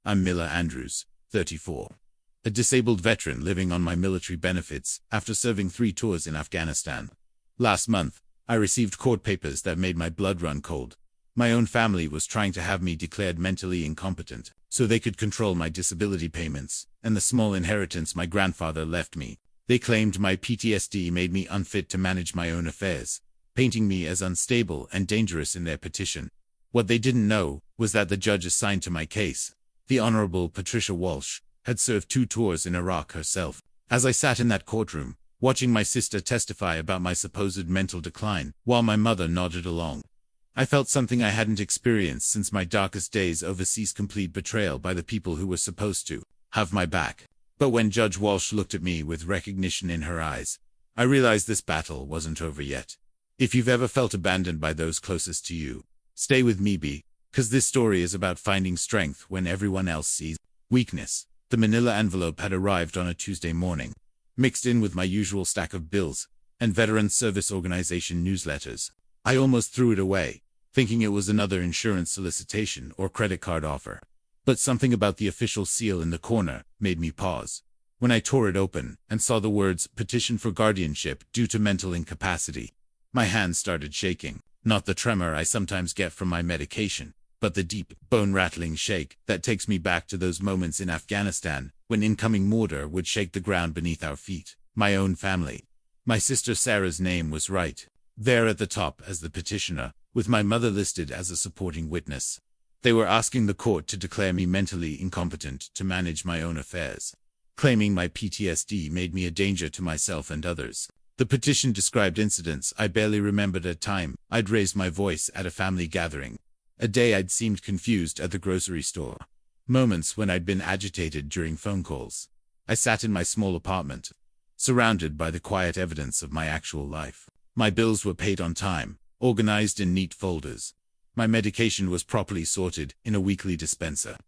I'm Miller Andrews, 34. A disabled veteran living on my military benefits after serving 3 tours in Afghanistan. Last month, I received court papers that made my blood run cold. My own family was trying to have me declared mentally incompetent, so they could control my disability payments and the small inheritance my grandfather left me. They claimed my PTSD made me unfit to manage my own affairs, painting me as unstable and dangerous in their petition. What they didn't know was that the judge assigned to my case, the Honorable Patricia Walsh, had served 2 tours in Iraq herself. As I sat in that courtroom, watching my sister testify about my supposed mental decline, while my mother nodded along, I felt something I hadn't experienced since my darkest days overseas: complete betrayal by the people who were supposed to have my back. But when Judge Walsh looked at me with recognition in her eyes, I realized this battle wasn't over yet. If you've ever felt abandoned by those closest to you, stay with me, because this story is about finding strength when everyone else sees weakness. The manila envelope had arrived on a Tuesday morning, mixed in with my usual stack of bills and Veteran Service Organization newsletters. I almost threw it away, thinking it was another insurance solicitation or credit card offer. But something about the official seal in the corner made me pause. When I tore it open and saw the words "Petition for Guardianship due to mental incapacity," my hands started shaking. Not the tremor I sometimes get from my medication, but the deep, bone-rattling shake that takes me back to those moments in Afghanistan when incoming mortar would shake the ground beneath our feet. My own family. My sister Sarah's name was right there at the top as the petitioner, with my mother listed as a supporting witness. They were asking the court to declare me mentally incompetent to manage my own affairs, claiming my PTSD made me a danger to myself and others. The petition described incidents I barely remembered: a time I'd raised my voice at a family gathering, a day I'd seemed confused at the grocery store, moments when I'd been agitated during phone calls. I sat in my small apartment, surrounded by the quiet evidence of my actual life. My bills were paid on time, organized in neat folders. My medication was properly sorted in a weekly dispenser.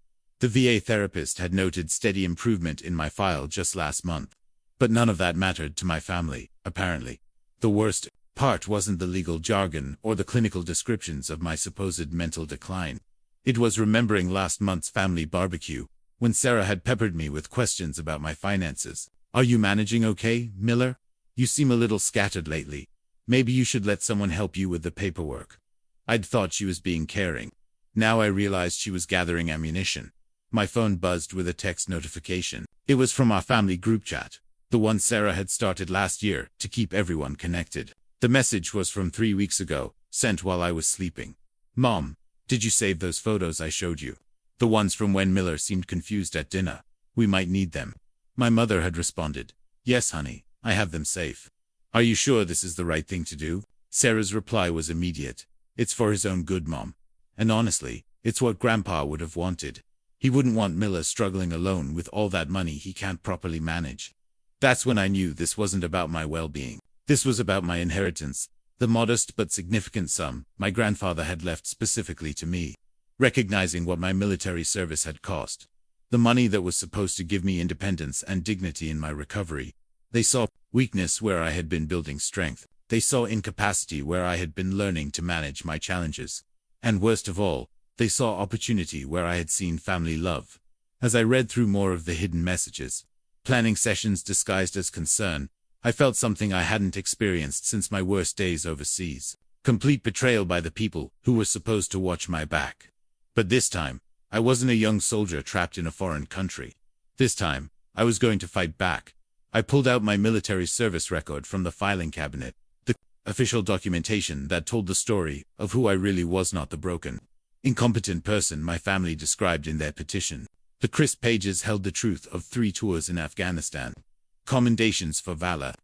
The VA therapist had noted steady improvement in my file just last month. But none of that mattered to my family, apparently. The worst part wasn't the legal jargon or the clinical descriptions of my supposed mental decline. It was remembering last month's family barbecue, when Sarah had peppered me with questions about my finances. "Are you managing okay, Miller? You seem a little scattered lately. Maybe you should let someone help you with the paperwork." I'd thought she was being caring. Now I realized she was gathering ammunition. My phone buzzed with a text notification. It was from our family group chat, the one Sarah had started last year to keep everyone connected. The message was from 3 weeks ago, sent while I was sleeping. "Mom, did you save those photos I showed you? The ones from when Miller seemed confused at dinner. We might need them." My mother had responded, "Yes, honey, I have them safe." "Are you sure this is the right thing to do?" Sarah's reply was immediate. "It's for his own good, Mom. And honestly, it's what Grandpa would have wanted. He wouldn't want Miller struggling alone with all that money he can't properly manage." That's when I knew this wasn't about my well-being. This was about my inheritance, the modest but significant sum my grandfather had left specifically to me. Recognizing what my military service had cost, the money that was supposed to give me independence and dignity in my recovery, they saw weakness where I had been building strength. They saw incapacity where I had been learning to manage my challenges. And worst of all, they saw opportunity where I had seen family love. As I read through more of the hidden messages, planning sessions disguised as concern, I felt something I hadn't experienced since my worst days overseas. Complete betrayal by the people who were supposed to watch my back. But this time, I wasn't a young soldier trapped in a foreign country. This time, I was going to fight back. I pulled out my military service record from the filing cabinet, the official documentation that told the story of who I really was, not the broken, incompetent person my family described in their petition. The crisp pages held the truth of 3 tours in Afghanistan, commendations for valor,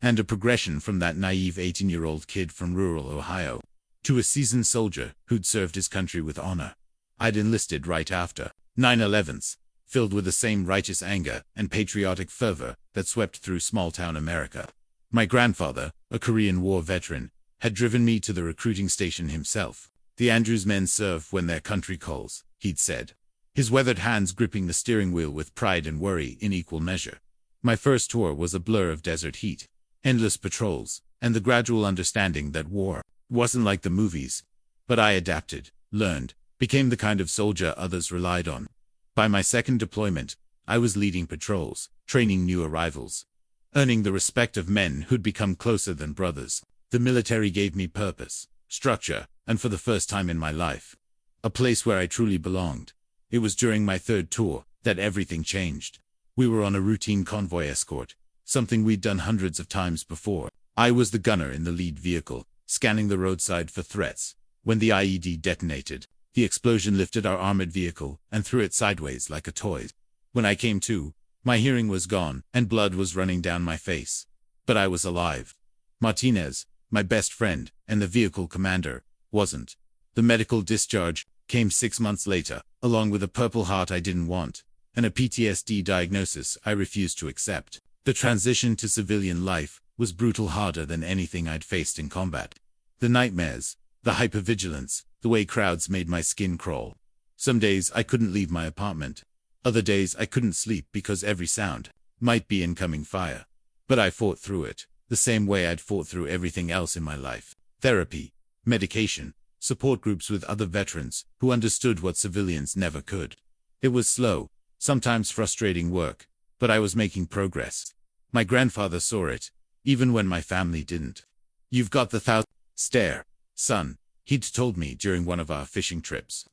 and a progression from that naive 18-year-old kid from rural Ohio to a seasoned soldier who'd served his country with honor. I'd enlisted right after 9/11s, filled with the same righteous anger and patriotic fervor that swept through small-town America. My grandfather, a Korean War veteran, had driven me to the recruiting station himself. "The Andrews men serve when their country calls," he'd said, his weathered hands gripping the steering wheel with pride and worry in equal measure. My first tour was a blur of desert heat, endless patrols, and the gradual understanding that war wasn't like the movies. But I adapted, learned, became the kind of soldier others relied on. By my second deployment, I was leading patrols, training new arrivals, earning the respect of men who'd become closer than brothers. The military gave me purpose, structure, and for the first time in my life, a place where I truly belonged. It was during my third tour that everything changed. We were on a routine convoy escort, something we'd done hundreds of times before. I was the gunner in the lead vehicle, scanning the roadside for threats. When the IED detonated, the explosion lifted our armored vehicle and threw it sideways like a toy. When I came to, my hearing was gone and blood was running down my face. But I was alive. Martinez, my best friend, and the vehicle commander, wasn't. The medical discharge came 6 months later, along with a Purple Heart I didn't want, and a PTSD diagnosis I refused to accept. The transition to civilian life was brutal, harder than anything I'd faced in combat. The nightmares, the hypervigilance, the way crowds made my skin crawl. Some days I couldn't leave my apartment. Other days I couldn't sleep because every sound might be incoming fire. But I fought through it, the same way I'd fought through everything else in my life. Therapy, medication, support groups with other veterans who understood what civilians never could. It was slow, sometimes frustrating work, but I was making progress. My grandfather saw it, even when my family didn't. "You've got the stare, son," he'd told me during one of our fishing trips.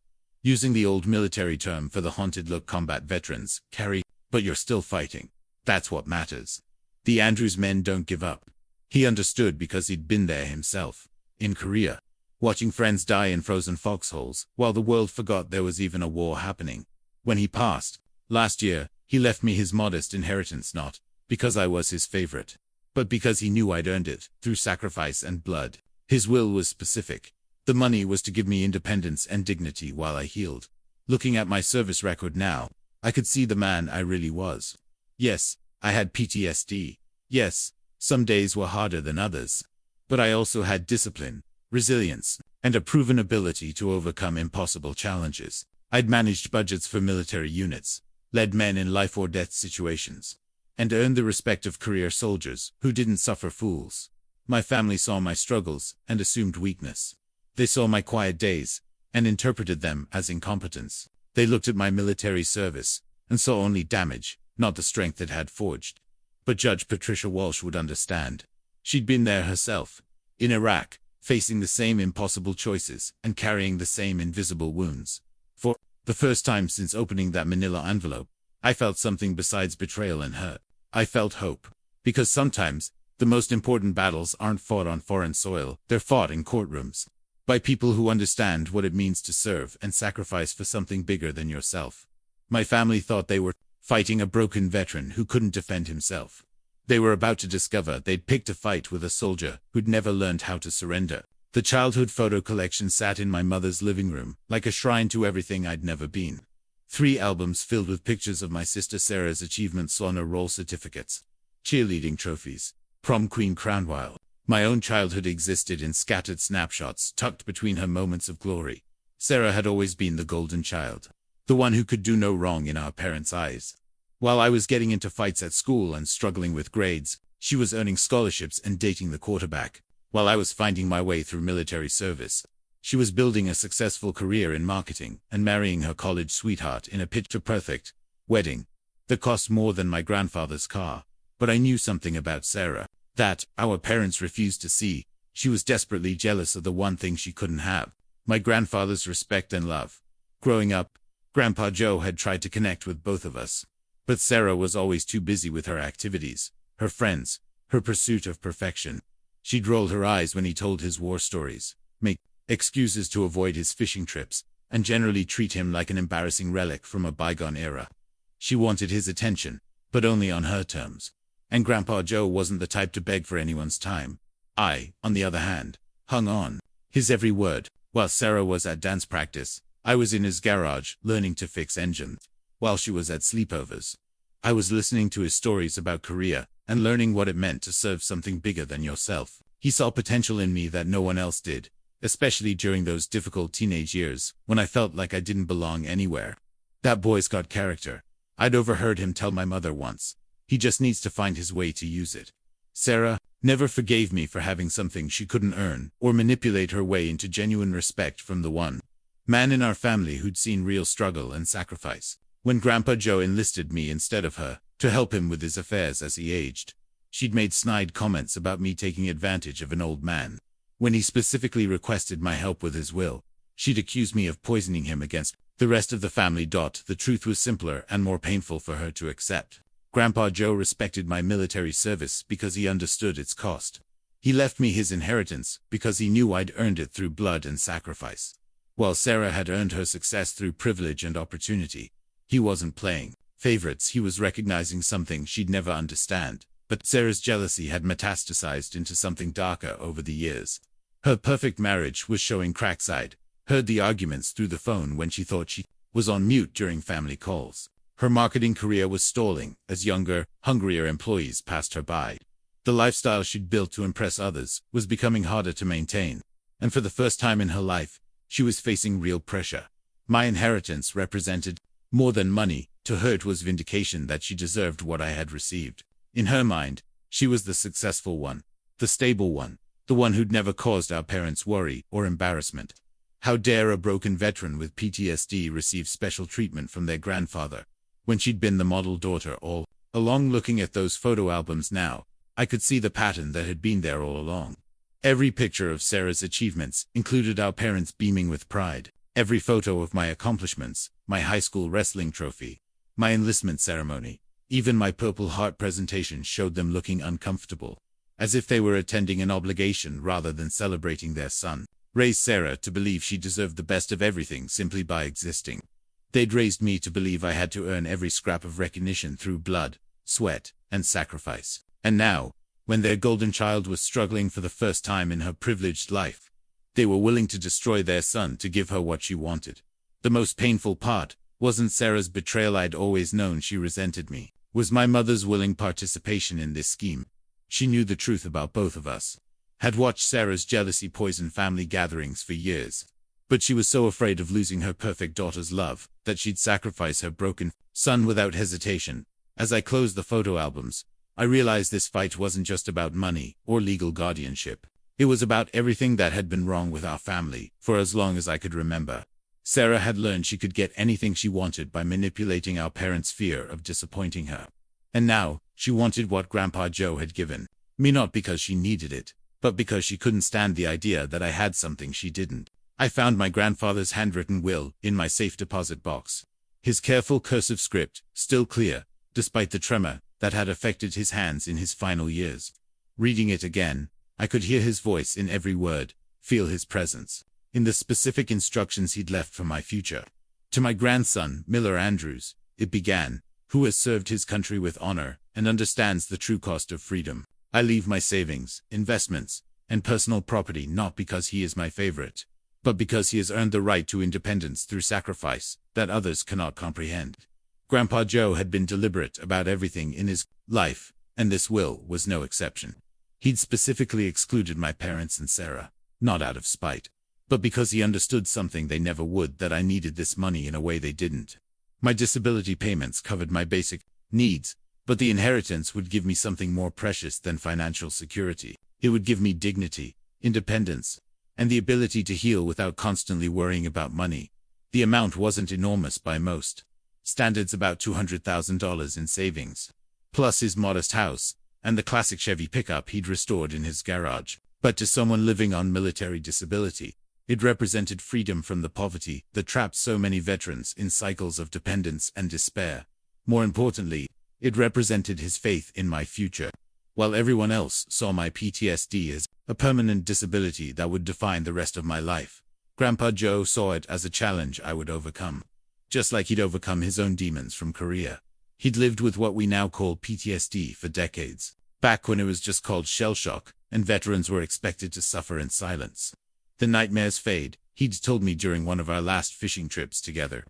Using the old military term for the haunted look combat veterans carry, but you're still fighting. That's what matters. The Andrews men don't give up. He understood because he'd been there himself, in Korea, watching friends die in frozen foxholes while the world forgot there was even a war happening. When he passed, last year, he left me his modest inheritance, not because I was his favorite, but because he knew I'd earned it through sacrifice and blood. His will was specific. The money was to give me independence and dignity while I healed. Looking at my service record now, I could see the man I really was. Yes, I had PTSD. Yes, some days were harder than others. But I also had discipline, resilience, and a proven ability to overcome impossible challenges. I'd managed budgets for military units, led men in life or death situations, and earned the respect of career soldiers who didn't suffer fools. My family saw my struggles and assumed weakness. They saw my quiet days and interpreted them as incompetence. They looked at my military service and saw only damage, not the strength it had forged. But Judge Patricia Walsh would understand. She'd been there herself, in Iraq, facing the same impossible choices and carrying the same invisible wounds. For the first time since opening that manila envelope, I felt something besides betrayal and hurt. I felt hope. Because sometimes, the most important battles aren't fought on foreign soil, they're fought in courtrooms. By people who understand what it means to serve and sacrifice for something bigger than yourself. My family thought they were fighting a broken veteran who couldn't defend himself. They were about to discover they'd picked a fight with a soldier who'd never learned how to surrender. The childhood photo collection sat in my mother's living room, like a shrine to everything I'd never been. 3 albums filled with pictures of my sister Sarah's achievements, honor roll certificates, cheerleading trophies, prom queen crown, while my own childhood existed in scattered snapshots tucked between her moments of glory. Sarah had always been the golden child, the one who could do no wrong in our parents' eyes. While I was getting into fights at school and struggling with grades, she was earning scholarships and dating the quarterback. While I was finding my way through military service, she was building a successful career in marketing and marrying her college sweetheart in a picture-perfect wedding that cost more than my grandfather's car. But I knew something about Sarah that our parents refused to see. She was desperately jealous of the one thing she couldn't have, my grandfather's respect and love. Growing up, Grandpa Joe had tried to connect with both of us, but Sarah was always too busy with her activities, her friends, her pursuit of perfection. She'd roll her eyes when he told his war stories, make excuses to avoid his fishing trips, and generally treat him like an embarrassing relic from a bygone era. She wanted his attention, but only on her terms. And Grandpa Joe wasn't the type to beg for anyone's time. I, on the other hand, hung on his every word. While Sarah was at dance practice, I was in his garage learning to fix engines. While she was at sleepovers, I was listening to his stories about Korea and learning what it meant to serve something bigger than yourself. He saw potential in me that no one else did, especially during those difficult teenage years when I felt like I didn't belong anywhere. That boy's got character. I'd overheard him tell my mother once. He just needs to find his way to use it. Sarah never forgave me for having something she couldn't earn or manipulate her way into genuine respect from the one man in our family who'd seen real struggle and sacrifice. when Grandpa Joe enlisted me instead of her to help him with his affairs as he aged. She'd made snide comments about me taking advantage of an old man. When he specifically requested my help with his will, she'd accused me of poisoning him against the rest of the family. The truth was simpler and more painful for her to accept. Grandpa Joe respected my military service because he understood its cost. He left me his inheritance because he knew I'd earned it through blood and sacrifice. While Sarah had earned her success through privilege and opportunity, he wasn't playing favorites. He was recognizing something she'd never understand. But Sarah's jealousy had metastasized into something darker over the years. Her perfect marriage was showing cracks. I'd heard the arguments through the phone when she thought she was on mute during family calls. Her marketing career was stalling as younger, hungrier employees passed her by. The lifestyle she'd built to impress others was becoming harder to maintain. And for the first time in her life, she was facing real pressure. My inheritance represented more than money. To her it was vindication that she deserved what I had received. In her mind, she was the successful one, the stable one, the one who'd never caused our parents worry or embarrassment. How dare a broken veteran with PTSD receive special treatment from their grandfather, when she'd been the model daughter all along? Looking at those photo albums now, I could see the pattern that had been there all along. Every picture of Sarah's achievements included our parents beaming with pride. Every photo of my accomplishments, my high school wrestling trophy, my enlistment ceremony, even my Purple Heart presentation showed them looking uncomfortable, as if they were attending an obligation rather than celebrating their son. Raised Sarah to believe she deserved the best of everything simply by existing. They'd raised me to believe I had to earn every scrap of recognition through blood, sweat, and sacrifice. And now, when their golden child was struggling for the first time in her privileged life, they were willing to destroy their son to give her what she wanted. The most painful part wasn't Sarah's betrayal. I'd always known she resented me. Was my mother's willing participation in this scheme. She knew the truth about both of us. Had watched Sarah's jealousy poison family gatherings for years. But she was so afraid of losing her perfect daughter's love that she'd sacrifice her broken son without hesitation. As I closed the photo albums, I realized this fight wasn't just about money or legal guardianship. It was about everything that had been wrong with our family for as long as I could remember. Sarah had learned she could get anything she wanted by manipulating our parents' fear of disappointing her. And now, she wanted what Grandpa Joe had given me, not because she needed it, but because she couldn't stand the idea that I had something she didn't. I found my grandfather's handwritten will in my safe deposit box. His careful cursive script, still clear, despite the tremor that had affected his hands in his final years. Reading it again, I could hear his voice in every word, feel his presence in the specific instructions he'd left for my future. To my grandson, Miller Andrews, it began, who has served his country with honor and understands the true cost of freedom. I leave my savings, investments, and personal property not because he is my favorite, but because he has earned the right to independence through sacrifice that others cannot comprehend. Grandpa Joe had been deliberate about everything in his life, and this will was no exception. He'd specifically excluded my parents and Sarah, not out of spite, but because he understood something they never would, that I needed this money in a way they didn't. My disability payments covered my basic needs, but the inheritance would give me something more precious than financial security. It would give me dignity, independence, and the ability to heal without constantly worrying about money. The amount wasn't enormous by most standards, about $200,000 in savings, plus his modest house, and the classic Chevy pickup he'd restored in his garage. But to someone living on military disability, it represented freedom from the poverty that trapped so many veterans in cycles of dependence and despair. More importantly, it represented his faith in my future. While everyone else saw my PTSD as a permanent disability that would define the rest of my life, Grandpa Joe saw it as a challenge I would overcome. Just like he'd overcome his own demons from Korea. He'd lived with what we now call PTSD for decades, back when it was just called shell shock, and veterans were expected to suffer in silence. The nightmares fade, he'd told me during one of our last fishing trips together.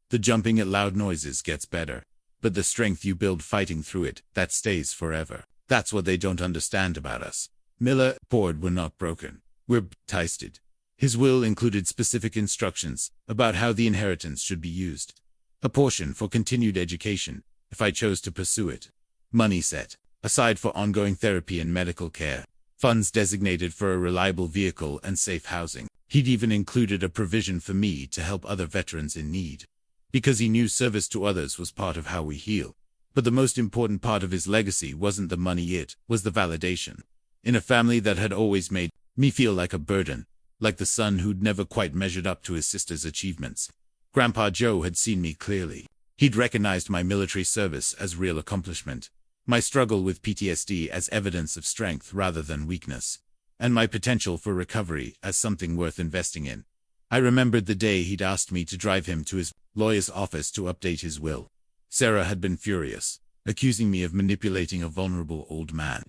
The jumping at loud noises gets better, but the strength you build fighting through it, that stays forever. That's what they don't understand about us. Miller, bored, we're not broken. We're baptized. His will included specific instructions about how the inheritance should be used. A portion for continued education, if I chose to pursue it. Money set aside for ongoing therapy and medical care. Funds designated for a reliable vehicle and safe housing. He'd even included a provision for me to help other veterans in need. because he knew service to others was part of how we heal. But the most important part of his legacy wasn't the money, it was the validation. In a family that had always made me feel like a burden, like the son who'd never quite measured up to his sister's achievements, Grandpa Joe had seen me clearly. He'd recognized my military service as real accomplishment, my struggle with PTSD as evidence of strength rather than weakness, and my potential for recovery as something worth investing in. I remembered the day he'd asked me to drive him to his lawyer's office to update his will. Sarah had been furious, accusing me of manipulating a vulnerable old man.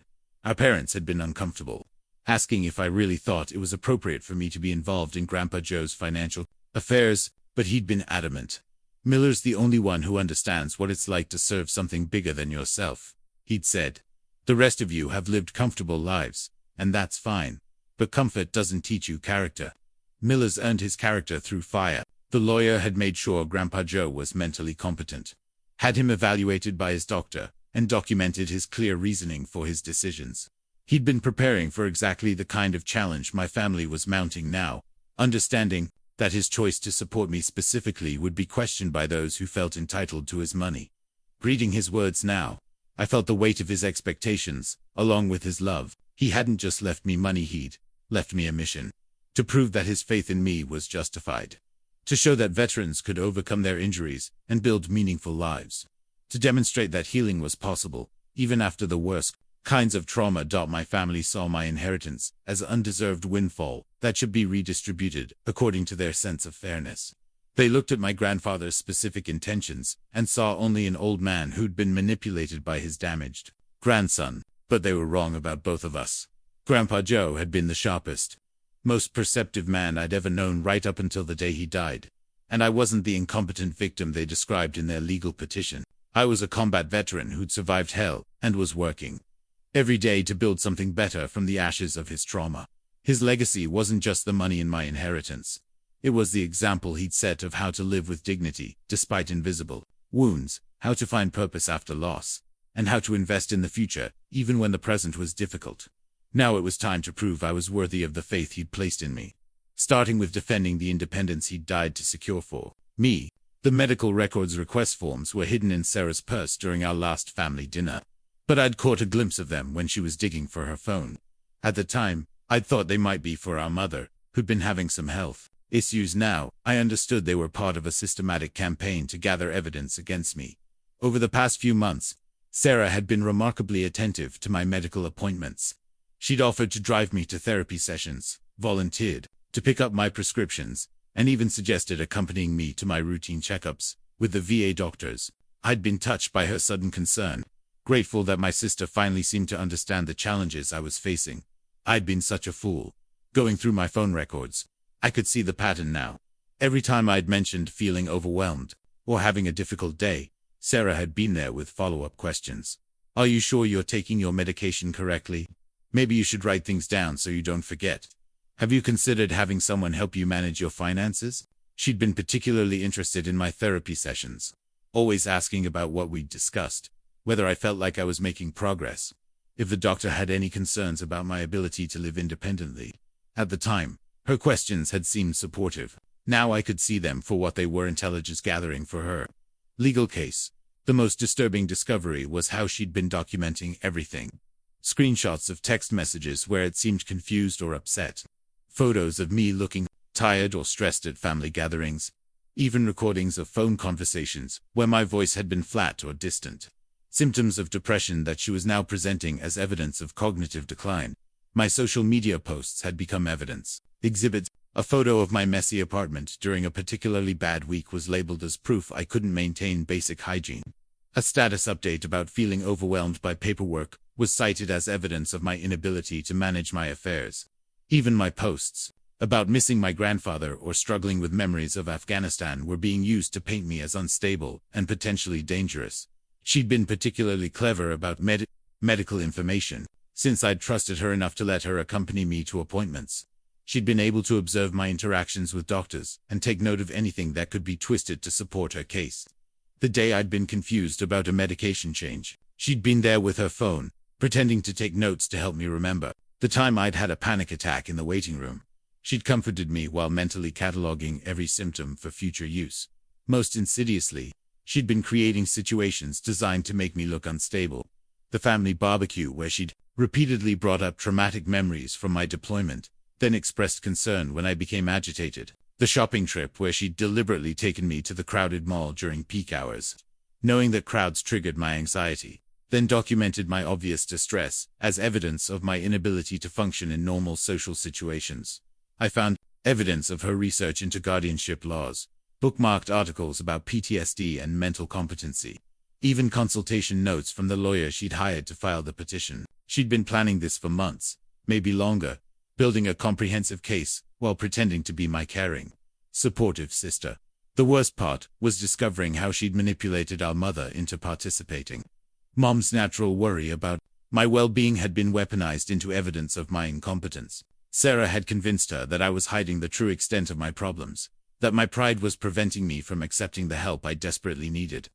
Our parents had been uncomfortable, asking if I really thought it was appropriate for me to be involved in Grandpa Joe's financial affairs, but he'd been adamant. "Miller's the only one who understands what it's like to serve something bigger than yourself," he'd said. "The rest of you have lived comfortable lives, and that's fine. But comfort doesn't teach you character. Miller's earned his character through fire." The lawyer had made sure Grandpa Joe was mentally competent, had him evaluated by his doctor, and documented his clear reasoning for his decisions. He'd been preparing for exactly the kind of challenge my family was mounting now, understanding that his choice to support me specifically would be questioned by those who felt entitled to his money. Reading his words now, I felt the weight of his expectations, along with his love. He hadn't just left me money, he'd left me a mission. To prove that his faith in me was justified. To show that veterans could overcome their injuries and build meaningful lives. To demonstrate that healing was possible, even after the worst kinds of trauma. My family saw my inheritance as an undeserved windfall that should be redistributed according to their sense of fairness. They looked at my grandfather's specific intentions and saw only an old man who'd been manipulated by his damaged grandson. But they were wrong about both of us. Grandpa Joe had been the sharpest, most perceptive man I'd ever known right up until the day he died. And I wasn't the incompetent victim they described in their legal petition. I was a combat veteran who'd survived hell and was working every day to build something better from the ashes of his trauma. His legacy wasn't just the money in my inheritance. It was the example he'd set of how to live with dignity, despite invisible wounds, how to find purpose after loss, and how to invest in the future, even when the present was difficult. Now it was time to prove I was worthy of the faith he'd placed in me, starting with defending the independence he'd died to secure for me. The medical records request forms were hidden in Sarah's purse during our last family dinner, but I'd caught a glimpse of them when she was digging for her phone. At the time, I'd thought they might be for our mother, who'd been having some health issues. Now, I understood they were part of a systematic campaign to gather evidence against me. Over the past few months, Sarah had been remarkably attentive to my medical appointments. She'd offered to drive me to therapy sessions, volunteered to pick up my prescriptions, and even suggested accompanying me to my routine checkups with the VA doctors. I'd been touched by her sudden concern, grateful that my sister finally seemed to understand the challenges I was facing. I'd been such a fool. Going through my phone records, I could see the pattern now. Every time I'd mentioned feeling overwhelmed or having a difficult day, Sarah had been there with follow-up questions. "Are you sure you're taking your medication correctly? Maybe you should write things down so you don't forget. Have you considered having someone help you manage your finances?" She'd been particularly interested in my therapy sessions, always asking about what we'd discussed, whether I felt like I was making progress, if the doctor had any concerns about my ability to live independently. At the time, her questions had seemed supportive. Now I could see them for what they were: intelligence gathering for her legal case. The most disturbing discovery was how she'd been documenting everything. Screenshots of text messages where it seemed confused or upset. Photos of me looking tired or stressed at family gatherings. Even recordings of phone conversations where my voice had been flat or distant. Symptoms of depression that she was now presenting as evidence of cognitive decline. My social media posts had become evidence. Exhibits. A photo of my messy apartment during a particularly bad week was labeled as proof I couldn't maintain basic hygiene. A status update about feeling overwhelmed by paperwork was cited as evidence of my inability to manage my affairs. Even my posts about missing my grandfather or struggling with memories of Afghanistan were being used to paint me as unstable and potentially dangerous. She'd been particularly clever about medical information, since I'd trusted her enough to let her accompany me to appointments. She'd been able to observe my interactions with doctors and take note of anything that could be twisted to support her case. The day I'd been confused about a medication change, she'd been there with her phone, pretending to take notes to help me remember. The time I'd had a panic attack in the waiting room, she'd comforted me while mentally cataloging every symptom for future use. Most insidiously, she'd been creating situations designed to make me look unstable. The family barbecue where she'd repeatedly brought up traumatic memories from my deployment, then expressed concern when I became agitated. The shopping trip where she'd deliberately taken me to the crowded mall during peak hours, knowing that crowds triggered my anxiety, then documented my obvious distress as evidence of my inability to function in normal social situations. I found evidence of her research into guardianship laws, bookmarked articles about PTSD and mental competency, even consultation notes from the lawyer she'd hired to file the petition. She'd been planning this for months, maybe longer, building a comprehensive case while pretending to be my caring, supportive sister. The worst part was discovering how she'd manipulated our mother into participating. Mom's natural worry about my well-being had been weaponized into evidence of my incompetence. Sarah had convinced her that I was hiding the true extent of my problems, that my pride was preventing me from accepting the help I desperately needed.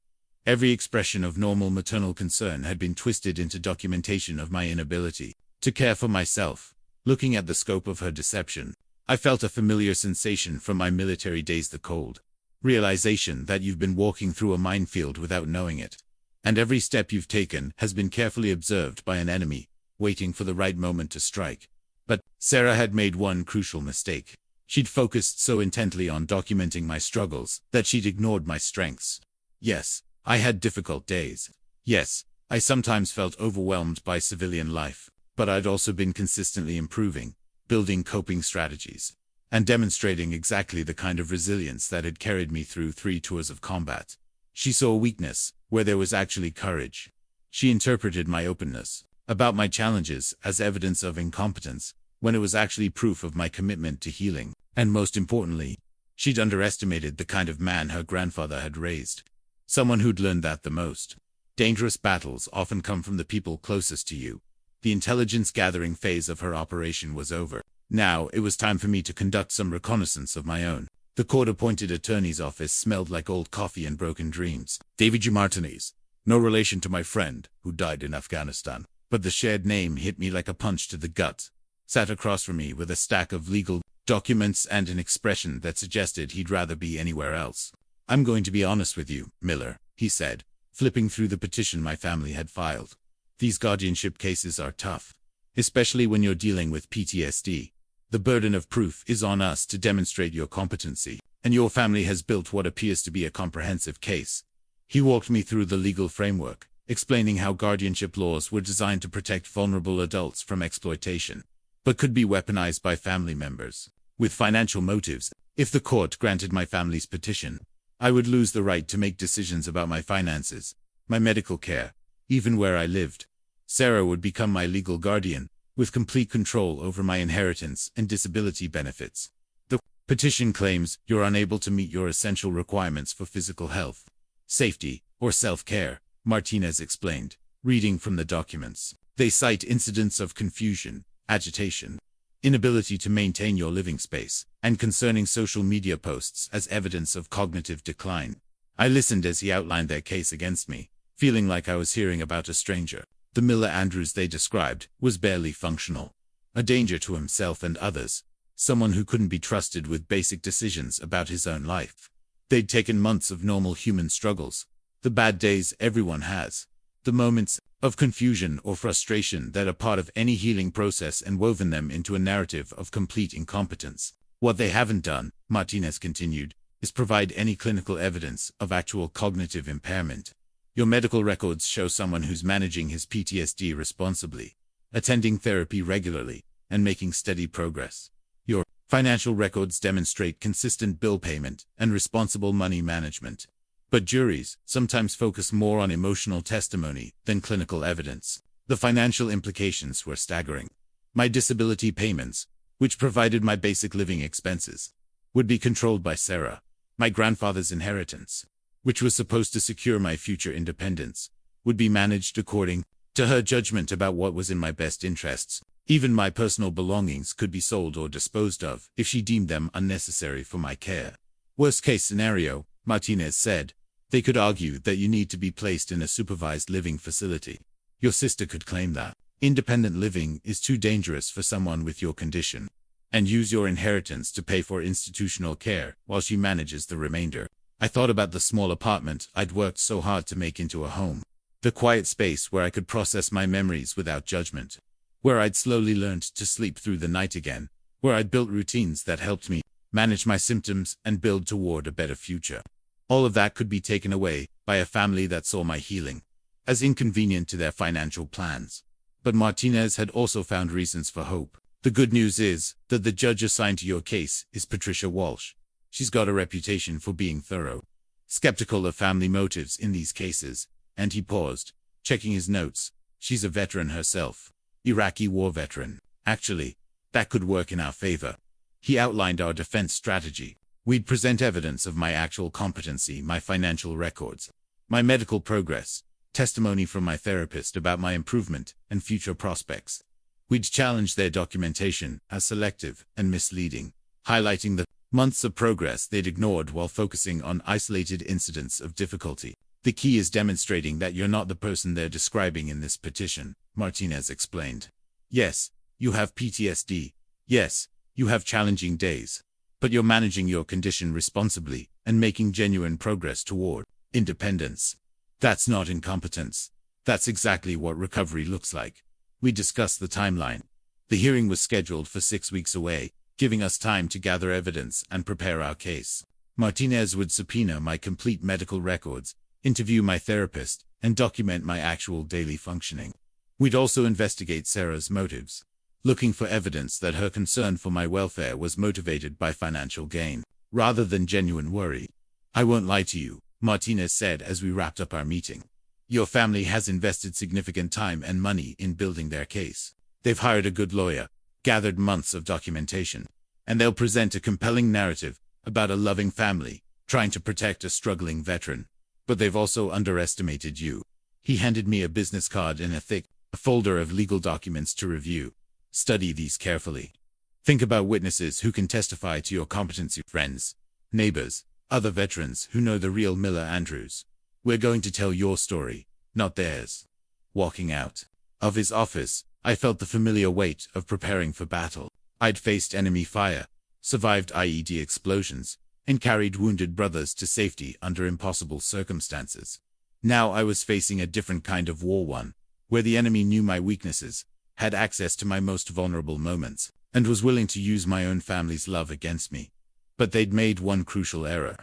Every expression of normal maternal concern had been twisted into documentation of my inability to care for myself. Looking at the scope of her deception, I felt a familiar sensation from my military days: the cold realization that you've been walking through a minefield without knowing it, and every step you've taken has been carefully observed by an enemy, waiting for the right moment to strike. But Sarah had made one crucial mistake. She'd focused so intently on documenting my struggles that she'd ignored my strengths. Yes, I had difficult days. Yes, I sometimes felt overwhelmed by civilian life, but I'd also been consistently improving, building coping strategies, and demonstrating exactly the kind of resilience that had carried me through 3 tours of combat. She saw weakness where there was actually courage. She interpreted my openness about my challenges as evidence of incompetence, when it was actually proof of my commitment to healing. And most importantly, she'd underestimated the kind of man her grandfather had raised. Someone who'd learned that the most dangerous battles often come from the people closest to you. The intelligence-gathering phase of her operation was over. Now it was time for me to conduct some reconnaissance of my own. The court-appointed attorney's office smelled like old coffee and broken dreams. David G. Martinez, no relation to my friend who died in Afghanistan. But the shared name hit me like a punch to the gut. Sat across from me with a stack of legal documents and an expression that suggested he'd rather be anywhere else. "I'm going to be honest with you, Miller," he said, flipping through the petition my family had filed. "These guardianship cases are tough, especially when you're dealing with PTSD. The burden of proof is on us to demonstrate your competency, and your family has built what appears to be a comprehensive case." He walked me through the legal framework, explaining how guardianship laws were designed to protect vulnerable adults from exploitation, but could be weaponized by family members with financial motives. If the court granted my family's petition, I would lose the right to make decisions about my finances, my medical care, even where I lived. Sarah would become my legal guardian, with complete control over my inheritance and disability benefits. The petition claims you're unable to meet your essential requirements for physical health, safety, or self-care, Martinez explained, reading from the documents. They cite incidents of confusion, agitation, inability to maintain your living space, and concerning social media posts as evidence of cognitive decline. I listened as he outlined their case against me, feeling like I was hearing about a stranger. The Miller Andrews they described was barely functional, a danger to himself and others, someone who couldn't be trusted with basic decisions about his own life. They'd taken months of normal human struggles, the bad days everyone has, the moments of confusion or frustration that are part of any healing process, and woven them into a narrative of complete incompetence. What they haven't done, Martinez continued, is provide any clinical evidence of actual cognitive impairment. Your medical records show someone who's managing his PTSD responsibly, attending therapy regularly, and making steady progress. Your financial records demonstrate consistent bill payment and responsible money management. But juries sometimes focus more on emotional testimony than clinical evidence. The financial implications were staggering. My disability payments, which provided my basic living expenses, would be controlled by Sarah. My grandfather's inheritance, which was supposed to secure my future independence, would be managed according to her judgment about what was in my best interests. Even my personal belongings could be sold or disposed of if she deemed them unnecessary for my care. Worst case scenario, Martinez said, they could argue that you need to be placed in a supervised living facility. Your sister could claim that independent living is too dangerous for someone with your condition, and use your inheritance to pay for institutional care while she manages the remainder. I thought about the small apartment I'd worked so hard to make into a home. The quiet space where I could process my memories without judgment. Where I'd slowly learned to sleep through the night again. Where I'd built routines that helped me manage my symptoms and build toward a better future. All of that could be taken away by a family that saw my healing as inconvenient to their financial plans. But Martinez had also found reasons for hope. The good news is that the judge assigned to your case is Patricia Walsh. She's got a reputation for being thorough, skeptical of family motives in these cases, and he paused, checking his notes. She's a veteran herself. Iraqi war veteran. Actually, that could work in our favor. He outlined our defense strategy. We'd present evidence of my actual competency, my financial records, my medical progress, testimony from my therapist about my improvement and future prospects. We'd challenge their documentation as selective and misleading, highlighting the months of progress they'd ignored while focusing on isolated incidents of difficulty. The key is demonstrating that you're not the person they're describing in this petition, Martinez explained. Yes, you have PTSD. Yes, you have challenging days. But you're managing your condition responsibly and making genuine progress toward independence. That's not incompetence. That's exactly what recovery looks like. We discussed the timeline. The hearing was scheduled for 6 weeks away, giving us time to gather evidence and prepare our case. Martinez would subpoena my complete medical records, interview my therapist, and document my actual daily functioning. We'd also investigate Sarah's motives, looking for evidence that her concern for my welfare was motivated by financial gain, rather than genuine worry. I won't lie to you, Martinez said as we wrapped up our meeting. Your family has invested significant time and money in building their case. They've hired a good lawyer, gathered months of documentation, and they'll present a compelling narrative about a loving family trying to protect a struggling veteran. But they've also underestimated you. He handed me a business card and a folder of legal documents to review. Study these carefully. Think about witnesses who can testify to your competency, friends, neighbors, other veterans who know the real Miller Andrews. We're going to tell your story, not theirs. Walking out of his office, I felt the familiar weight of preparing for battle. I'd faced enemy fire, survived IED explosions, and carried wounded brothers to safety under impossible circumstances. Now I was facing a different kind of war, one where the enemy knew my weaknesses, had access to my most vulnerable moments, and was willing to use my own family's love against me. But they'd made one crucial error.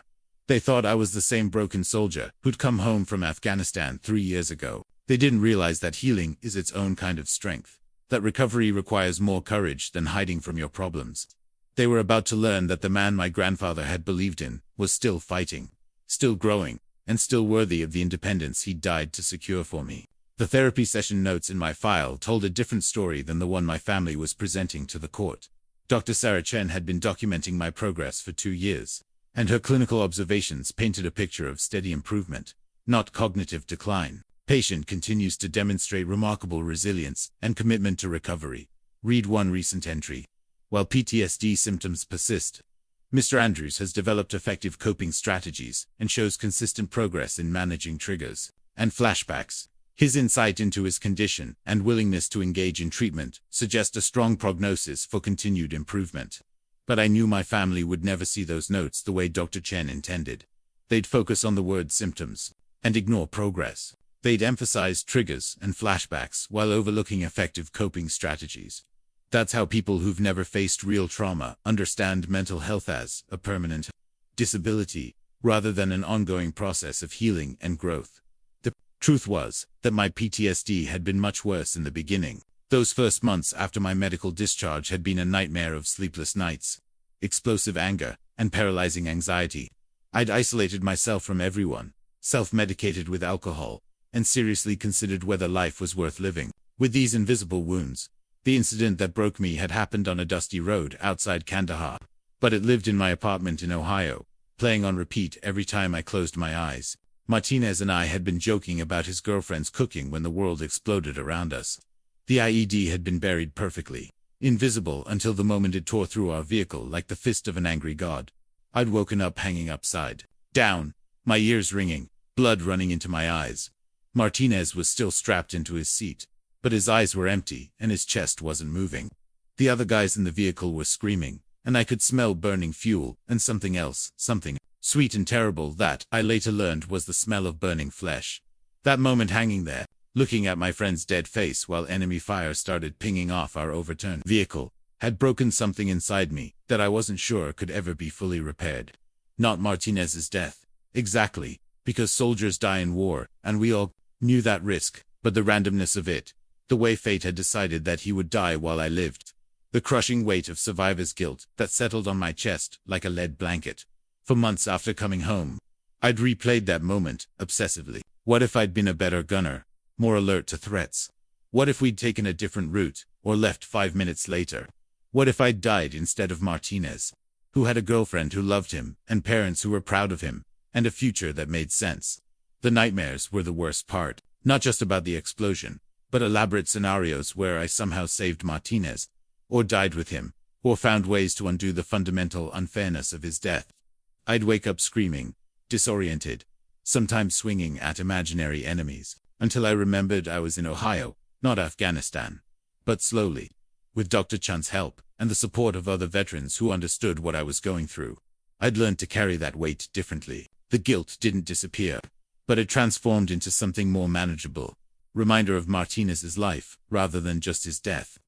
They thought I was the same broken soldier who'd come home from Afghanistan 3 years ago. They didn't realize that healing is its own kind of strength, that recovery requires more courage than hiding from your problems. They were about to learn that the man my grandfather had believed in was still fighting, still growing, and still worthy of the independence he died to secure for me. The therapy session notes in my file told a different story than the one my family was presenting to the court. Dr. Sarah Chen had been documenting my progress for 2 years, and her clinical observations painted a picture of steady improvement, not cognitive decline. Patient continues to demonstrate remarkable resilience and commitment to recovery. Read one recent entry. While PTSD symptoms persist, Mr. Andrews has developed effective coping strategies and shows consistent progress in managing triggers and flashbacks. His insight into his condition and willingness to engage in treatment suggest a strong prognosis for continued improvement. But I knew my family would never see those notes the way Dr. Chen intended. They'd focus on the word symptoms and ignore progress. They'd emphasize triggers and flashbacks while overlooking effective coping strategies. That's how people who've never faced real trauma understand mental health as a permanent disability, rather than an ongoing process of healing and growth. The truth was that my PTSD had been much worse in the beginning. Those first months after my medical discharge had been a nightmare of sleepless nights, explosive anger, and paralyzing anxiety. I'd isolated myself from everyone, self-medicated with alcohol, and seriously considered whether life was worth living. With these invisible wounds, the incident that broke me had happened on a dusty road outside Kandahar, but it lived in my apartment in Ohio, playing on repeat every time I closed my eyes. Martinez and I had been joking about his girlfriend's cooking when the world exploded around us. The IED had been buried perfectly, invisible until the moment it tore through our vehicle like the fist of an angry god. I'd woken up hanging upside down, my ears ringing, blood running into my eyes. Martinez was still strapped into his seat, but his eyes were empty and his chest wasn't moving. The other guys in the vehicle were screaming, and I could smell burning fuel and something else, something Sweet and terrible, that I later learned was the smell of burning flesh. That moment hanging there, looking at my friend's dead face while enemy fire started pinging off our overturned vehicle, had broken something inside me that I wasn't sure could ever be fully repaired. Not Martinez's death, exactly, because soldiers die in war, and we all knew that risk, but the randomness of it, the way fate had decided that he would die while I lived. The crushing weight of survivor's guilt that settled on my chest like a lead blanket. For months after coming home, I'd replayed that moment, obsessively. What if I'd been a better gunner, more alert to threats? What if we'd taken a different route, or left 5 minutes later? What if I'd died instead of Martinez, who had a girlfriend who loved him, and parents who were proud of him, and a future that made sense? The nightmares were the worst part, not just about the explosion, but elaborate scenarios where I somehow saved Martinez, or died with him, or found ways to undo the fundamental unfairness of his death. I'd wake up screaming, disoriented, sometimes swinging at imaginary enemies, until I remembered I was in Ohio, not Afghanistan. But slowly, with Dr. Chun's help, and the support of other veterans who understood what I was going through, I'd learned to carry that weight differently. The guilt didn't disappear, but it transformed into something more manageable. Reminder of Martinez's life, rather than just his death.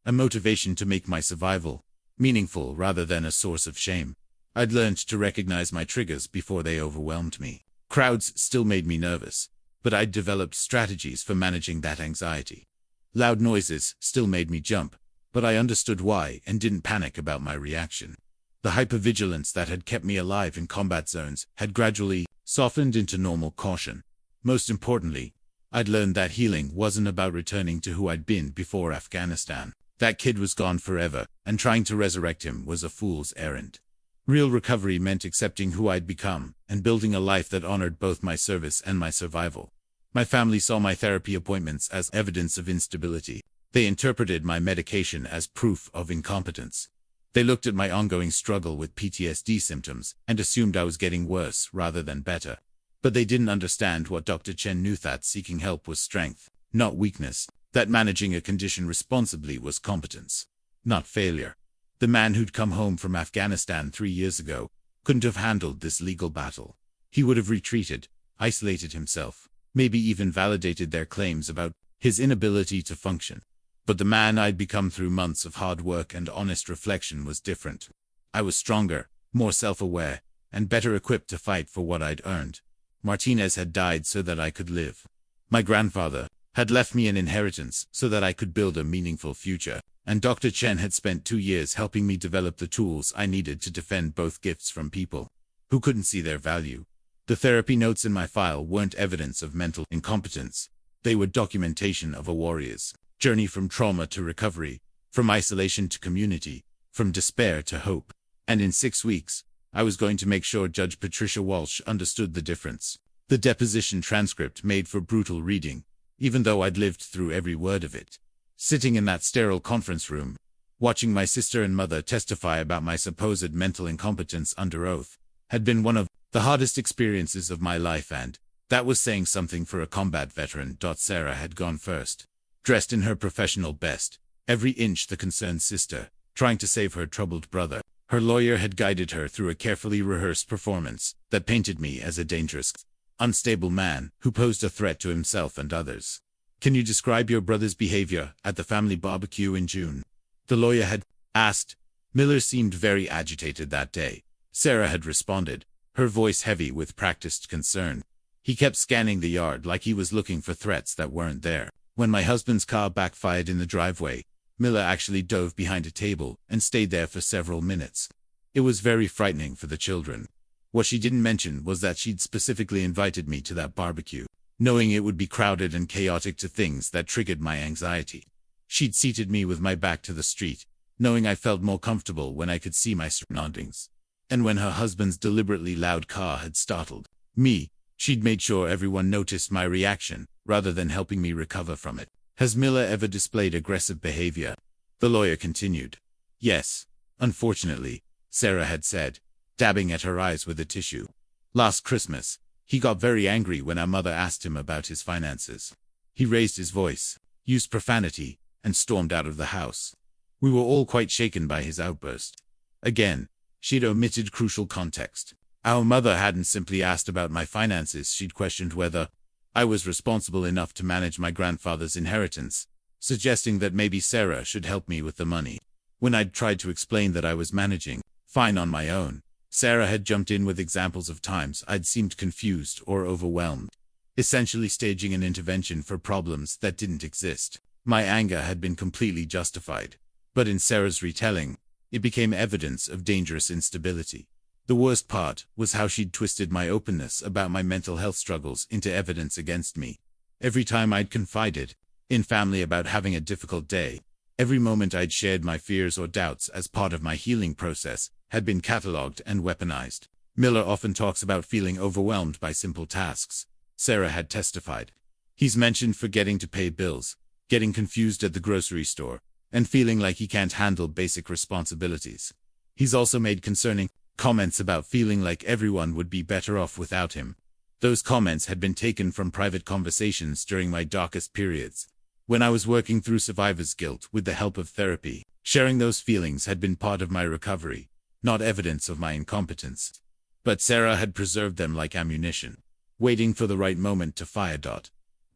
A motivation to make my survival meaningful rather than a source of shame. I'd learned to recognize my triggers before they overwhelmed me. Crowds still made me nervous, but I'd developed strategies for managing that anxiety. Loud noises still made me jump, but I understood why and didn't panic about my reaction. The hypervigilance that had kept me alive in combat zones had gradually softened into normal caution. Most importantly, I'd learned that healing wasn't about returning to who I'd been before Afghanistan. That kid was gone forever, and trying to resurrect him was a fool's errand. Real recovery meant accepting who I'd become, and building a life that honored both my service and my survival. My family saw my therapy appointments as evidence of instability. They interpreted my medication as proof of incompetence. They looked at my ongoing struggle with PTSD symptoms, and assumed I was getting worse rather than better. But they didn't understand what Dr. Chen knew, that seeking help was strength, not weakness, that managing a condition responsibly was competence, not failure. The man who'd come home from Afghanistan 3 years ago couldn't have handled this legal battle. He would have retreated, isolated himself, maybe even validated their claims about his inability to function. But the man I'd become through months of hard work and honest reflection was different. I was stronger, more self-aware, and better equipped to fight for what I'd earned. Martinez had died so that I could live. My grandfather had left me an inheritance so that I could build a meaningful future. And Dr. Chen had spent 2 years helping me develop the tools I needed to defend both gifts from people who couldn't see their value. The therapy notes in my file weren't evidence of mental incompetence. They were documentation of a warrior's journey from trauma to recovery, from isolation to community, from despair to hope. And in 6 weeks, I was going to make sure Judge Patricia Walsh understood the difference. The deposition transcript made for brutal reading, even though I'd lived through every word of it. Sitting in that sterile conference room, watching my sister and mother testify about my supposed mental incompetence under oath, had been one of the hardest experiences of my life, and that was saying something for a combat veteran. Sarah had gone first, dressed in her professional best, every inch the concerned sister, trying to save her troubled brother. Her lawyer had guided her through a carefully rehearsed performance that painted me as a dangerous, unstable man who posed a threat to himself and others. "Can you describe your brother's behavior at the family barbecue in June?" the lawyer had asked. Miller seemed very agitated that day. Sarah had responded, her voice heavy with practiced concern. "He kept scanning the yard like he was looking for threats that weren't there. When my husband's car backfired in the driveway, Miller actually dove behind a table and stayed there for several minutes. It was very frightening for the children." What she didn't mention was that she'd specifically invited me to that barbecue, knowing it would be crowded and chaotic to things that triggered my anxiety. She'd seated me with my back to the street, knowing I felt more comfortable when I could see my surroundings. And when her husband's deliberately loud car had startled me, she'd made sure everyone noticed my reaction, rather than helping me recover from it. "Has Miller ever displayed aggressive behavior?" the lawyer continued. "Yes, unfortunately," Sarah had said, dabbing at her eyes with a tissue. "Last Christmas, he got very angry when our mother asked him about his finances. He raised his voice, used profanity, and stormed out of the house. We were all quite shaken by his outburst." Again, she'd omitted crucial context. Our mother hadn't simply asked about my finances, she'd questioned whether I was responsible enough to manage my grandfather's inheritance, suggesting that maybe Sarah should help me with the money. When I'd tried to explain that I was managing fine on my own, Sarah had jumped in with examples of times I'd seemed confused or overwhelmed, essentially staging an intervention for problems that didn't exist. My anger had been completely justified, but in Sarah's retelling, it became evidence of dangerous instability. The worst part was how she'd twisted my openness about my mental health struggles into evidence against me. Every time I'd confided in family about having a difficult day, every moment I'd shared my fears or doubts as part of my healing process had been catalogued and weaponized. Miller often talks about feeling overwhelmed by simple tasks, Sarah had testified. He's mentioned forgetting to pay bills, getting confused at the grocery store, and feeling like he can't handle basic responsibilities. He's also made concerning comments about feeling like everyone would be better off without him. Those comments had been taken from private conversations during my darkest periods, when I was working through survivor's guilt with the help of therapy. Sharing those feelings had been part of my recovery, not evidence of my incompetence. But Sarah had preserved them like ammunition, waiting for the right moment to fire.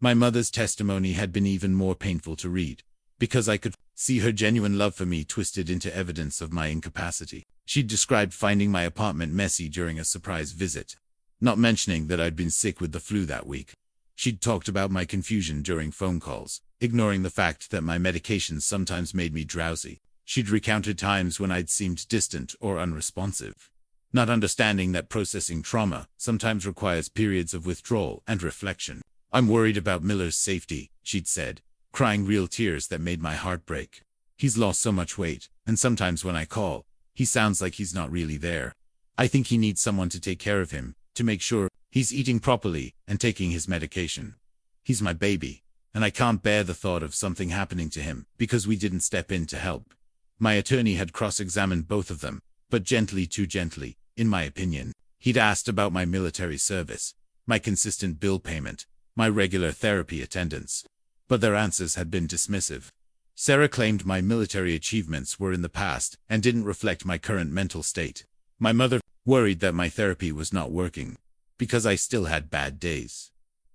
My mother's testimony had been even more painful to read, because I could see her genuine love for me twisted into evidence of my incapacity. She'd described finding my apartment messy during a surprise visit, not mentioning that I'd been sick with the flu that week. She'd talked about my confusion during phone calls, ignoring the fact that my medications sometimes made me drowsy. She'd recounted times when I'd seemed distant or unresponsive, not understanding that processing trauma sometimes requires periods of withdrawal and reflection. I'm worried about Miller's safety, she'd said, crying real tears that made my heart break. He's lost so much weight, and sometimes when I call, he sounds like he's not really there. I think he needs someone to take care of him, to make sure he's eating properly and taking his medication. He's my baby, and I can't bear the thought of something happening to him because we didn't step in to help. My attorney had cross-examined both of them, but gently, too gently, in my opinion. He'd asked about my military service, my consistent bill payment, my regular therapy attendance, but their answers had been dismissive. Sarah claimed my military achievements were in the past and didn't reflect my current mental state. My mother worried that my therapy was not working, because I still had bad days.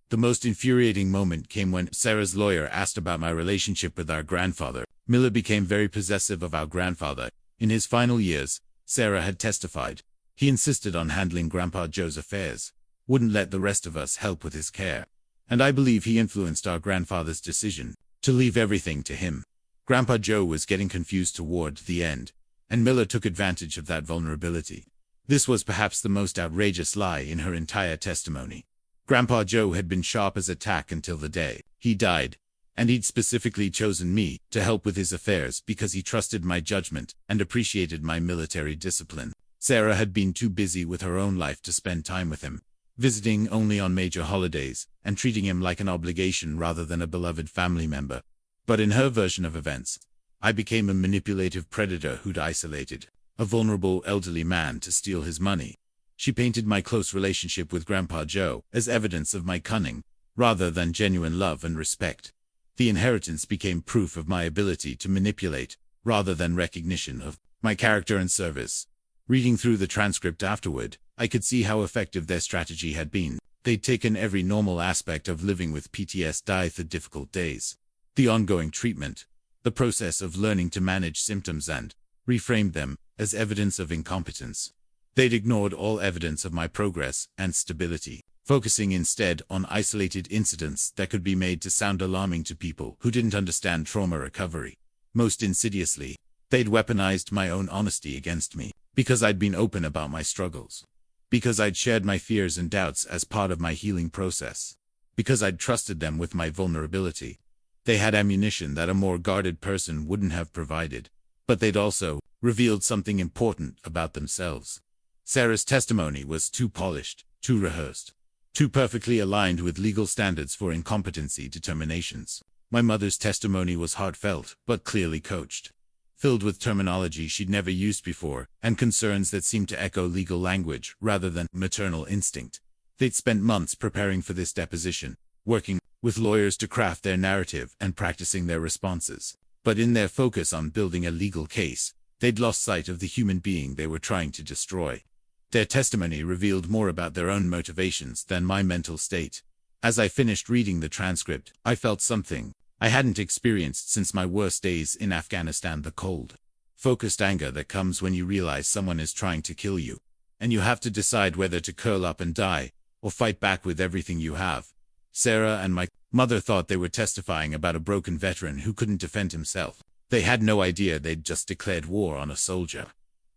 The most infuriating moment came when Sarah's lawyer asked about my relationship with our grandfather. Miller became very possessive of our grandfather. In his final years, Sarah had testified, he insisted on handling Grandpa Joe's affairs, wouldn't let the rest of us help with his care. And I believe he influenced our grandfather's decision to leave everything to him. Grandpa Joe was getting confused toward the end, and Miller took advantage of that vulnerability. This was perhaps the most outrageous lie in her entire testimony. Grandpa Joe had been sharp as a tack until the day he died, and he'd specifically chosen me to help with his affairs because he trusted my judgment and appreciated my military discipline. Sarah had been too busy with her own life to spend time with him, visiting only on major holidays and treating him like an obligation rather than a beloved family member. But in her version of events, I became a manipulative predator who'd isolated a vulnerable elderly man to steal his money. She painted my close relationship with Grandpa Joe as evidence of my cunning, rather than genuine love and respect. The inheritance became proof of my ability to manipulate, rather than recognition of my character and service. Reading through the transcript afterward, I could see how effective their strategy had been. They'd taken every normal aspect of living with PTSD through difficult days, the ongoing treatment, the process of learning to manage symptoms, and reframed them as evidence of incompetence. They'd ignored all evidence of my progress and stability, focusing instead on isolated incidents that could be made to sound alarming to people who didn't understand trauma recovery. Most insidiously, they'd weaponized my own honesty against me, because I'd been open about my struggles, because I'd shared my fears and doubts as part of my healing process, because I'd trusted them with my vulnerability. They had ammunition that a more guarded person wouldn't have provided, but they'd also revealed something important about themselves. Sarah's testimony was too polished, too rehearsed, too perfectly aligned with legal standards for incompetency determinations. My mother's testimony was heartfelt, but clearly coached, filled with terminology she'd never used before, and concerns that seemed to echo legal language rather than maternal instinct. They'd spent months preparing for this deposition, working with lawyers to craft their narrative and practicing their responses. But in their focus on building a legal case, they'd lost sight of the human being they were trying to destroy. Their testimony revealed more about their own motivations than my mental state. As I finished reading the transcript, I felt something I hadn't experienced since my worst days in Afghanistan: the cold, focused anger that comes when you realize someone is trying to kill you, and you have to decide whether to curl up and die, or fight back with everything you have. Sarah and my mother thought they were testifying about a broken veteran who couldn't defend himself. They had no idea they'd just declared war on a soldier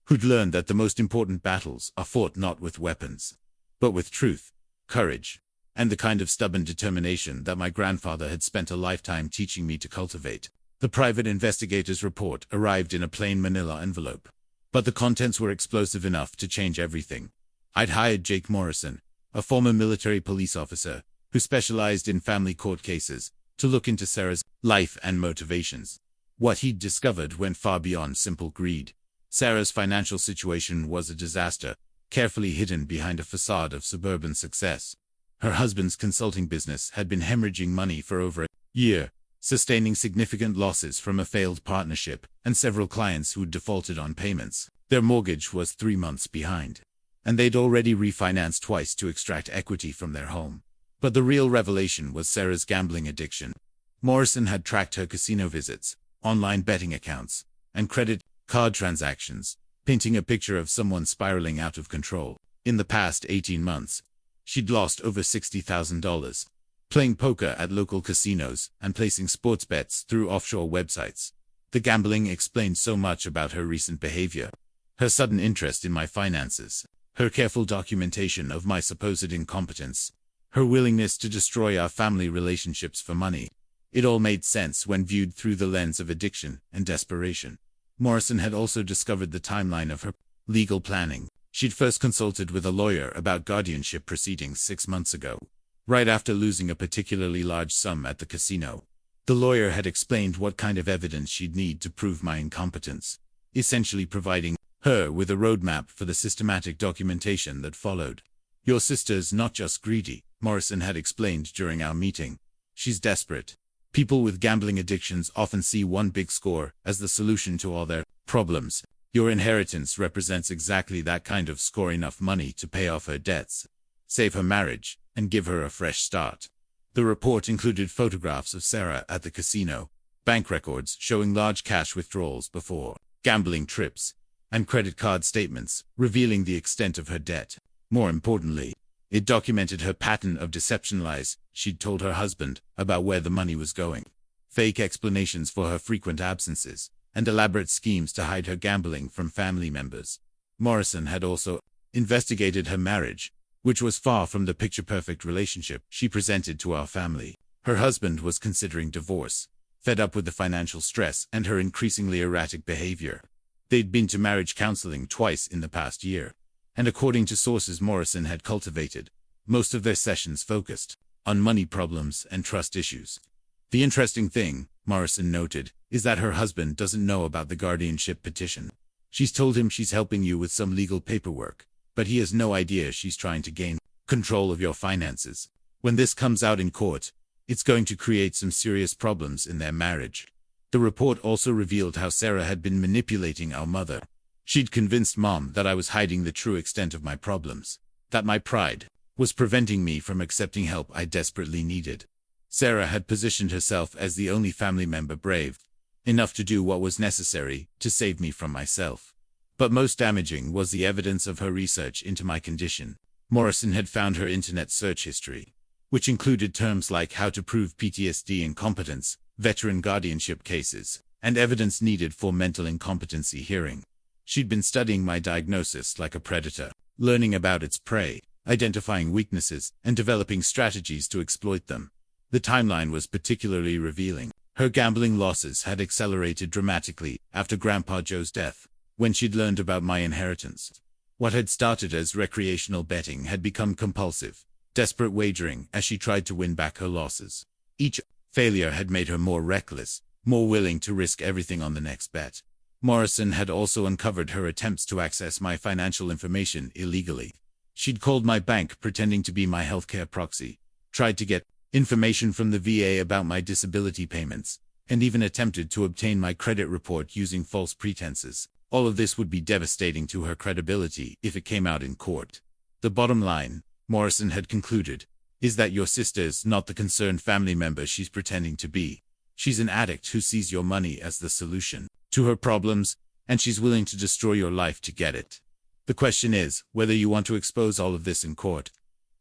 who'd learned that the most important battles are fought not with weapons, but with truth, courage, and the kind of stubborn determination that my grandfather had spent a lifetime teaching me to cultivate. The private investigator's report arrived in a plain manila envelope, but the contents were explosive enough to change everything. I'd hired Jake Morrison, a former military police officer who specialized in family court cases, to look into Sarah's life and motivations. What he'd discovered went far beyond simple greed. Sarah's financial situation was a disaster, carefully hidden behind a facade of suburban success. Her husband's consulting business had been hemorrhaging money for over a year, sustaining significant losses from a failed partnership and several clients who'd defaulted on payments. Their mortgage was 3 months behind, and they'd already refinanced twice to extract equity from their home. But the real revelation was Sarah's gambling addiction. Morrison had tracked her casino visits, online betting accounts, and credit card transactions, painting a picture of someone spiraling out of control. In the past 18 months, she'd lost over $60,000, playing poker at local casinos and placing sports bets through offshore websites. The gambling explained so much about her recent behavior: her sudden interest in my finances, her careful documentation of my supposed incompetence, her willingness to destroy our family relationships for money. It all made sense when viewed through the lens of addiction and desperation. Morrison had also discovered the timeline of her legal planning. She'd first consulted with a lawyer about guardianship proceedings 6 months ago, right after losing a particularly large sum at the casino. The lawyer had explained what kind of evidence she'd need to prove my incompetence, essentially providing her with a roadmap for the systematic documentation that followed. "Your sister's not just greedy," Morrison had explained during our meeting. "She's desperate. People with gambling addictions often see one big score as the solution to all their problems. Your inheritance represents exactly that kind of score: enough money to pay off her debts, save her marriage, and give her a fresh start." The report included photographs of Sarah at the casino, bank records showing large cash withdrawals before gambling trips, and credit card statements revealing the extent of her debt. More importantly, it documented her pattern of deception: lies she'd told her husband about where the money was going, fake explanations for her frequent absences, and elaborate schemes to hide her gambling from family members. Morrison had also investigated her marriage, which was far from the picture-perfect relationship she presented to our family. Her husband was considering divorce, fed up with the financial stress and her increasingly erratic behavior. They'd been to marriage counseling twice in the past year, and according to sources Morrison had cultivated, most of their sessions focused on money problems and trust issues. "The interesting thing," Morrison noted, "is that her husband doesn't know about the guardianship petition. She's told him she's helping you with some legal paperwork, but he has no idea she's trying to gain control of your finances. When this comes out in court, it's going to create some serious problems in their marriage." The report also revealed how Sarah had been manipulating our mother. She'd convinced Mom that I was hiding the true extent of my problems, that my pride was preventing me from accepting help I desperately needed. Sarah had positioned herself as the only family member brave enough to do what was necessary to save me from myself. But most damaging was the evidence of her research into my condition. Morrison had found her internet search history, which included terms like how to prove PTSD incompetence, veteran guardianship cases, and evidence needed for mental incompetency hearing. She'd been studying my diagnosis like a predator, learning about its prey, identifying weaknesses, and developing strategies to exploit them. The timeline was particularly revealing. Her gambling losses had accelerated dramatically after Grandpa Joe's death, when she'd learned about my inheritance. What had started as recreational betting had become compulsive, desperate wagering as she tried to win back her losses. Each failure had made her more reckless, more willing to risk everything on the next bet. Morrison had also uncovered her attempts to access my financial information illegally. She'd called my bank pretending to be my healthcare proxy, tried to get information from the VA about my disability payments, and even attempted to obtain my credit report using false pretenses. All of this would be devastating to her credibility if it came out in court. The bottom line, Morrison had concluded, is that your sister's not the concerned family member she's pretending to be. She's an addict who sees your money as the solution to her problems, and she's willing to destroy your life to get it. The question is whether you want to expose all of this in court.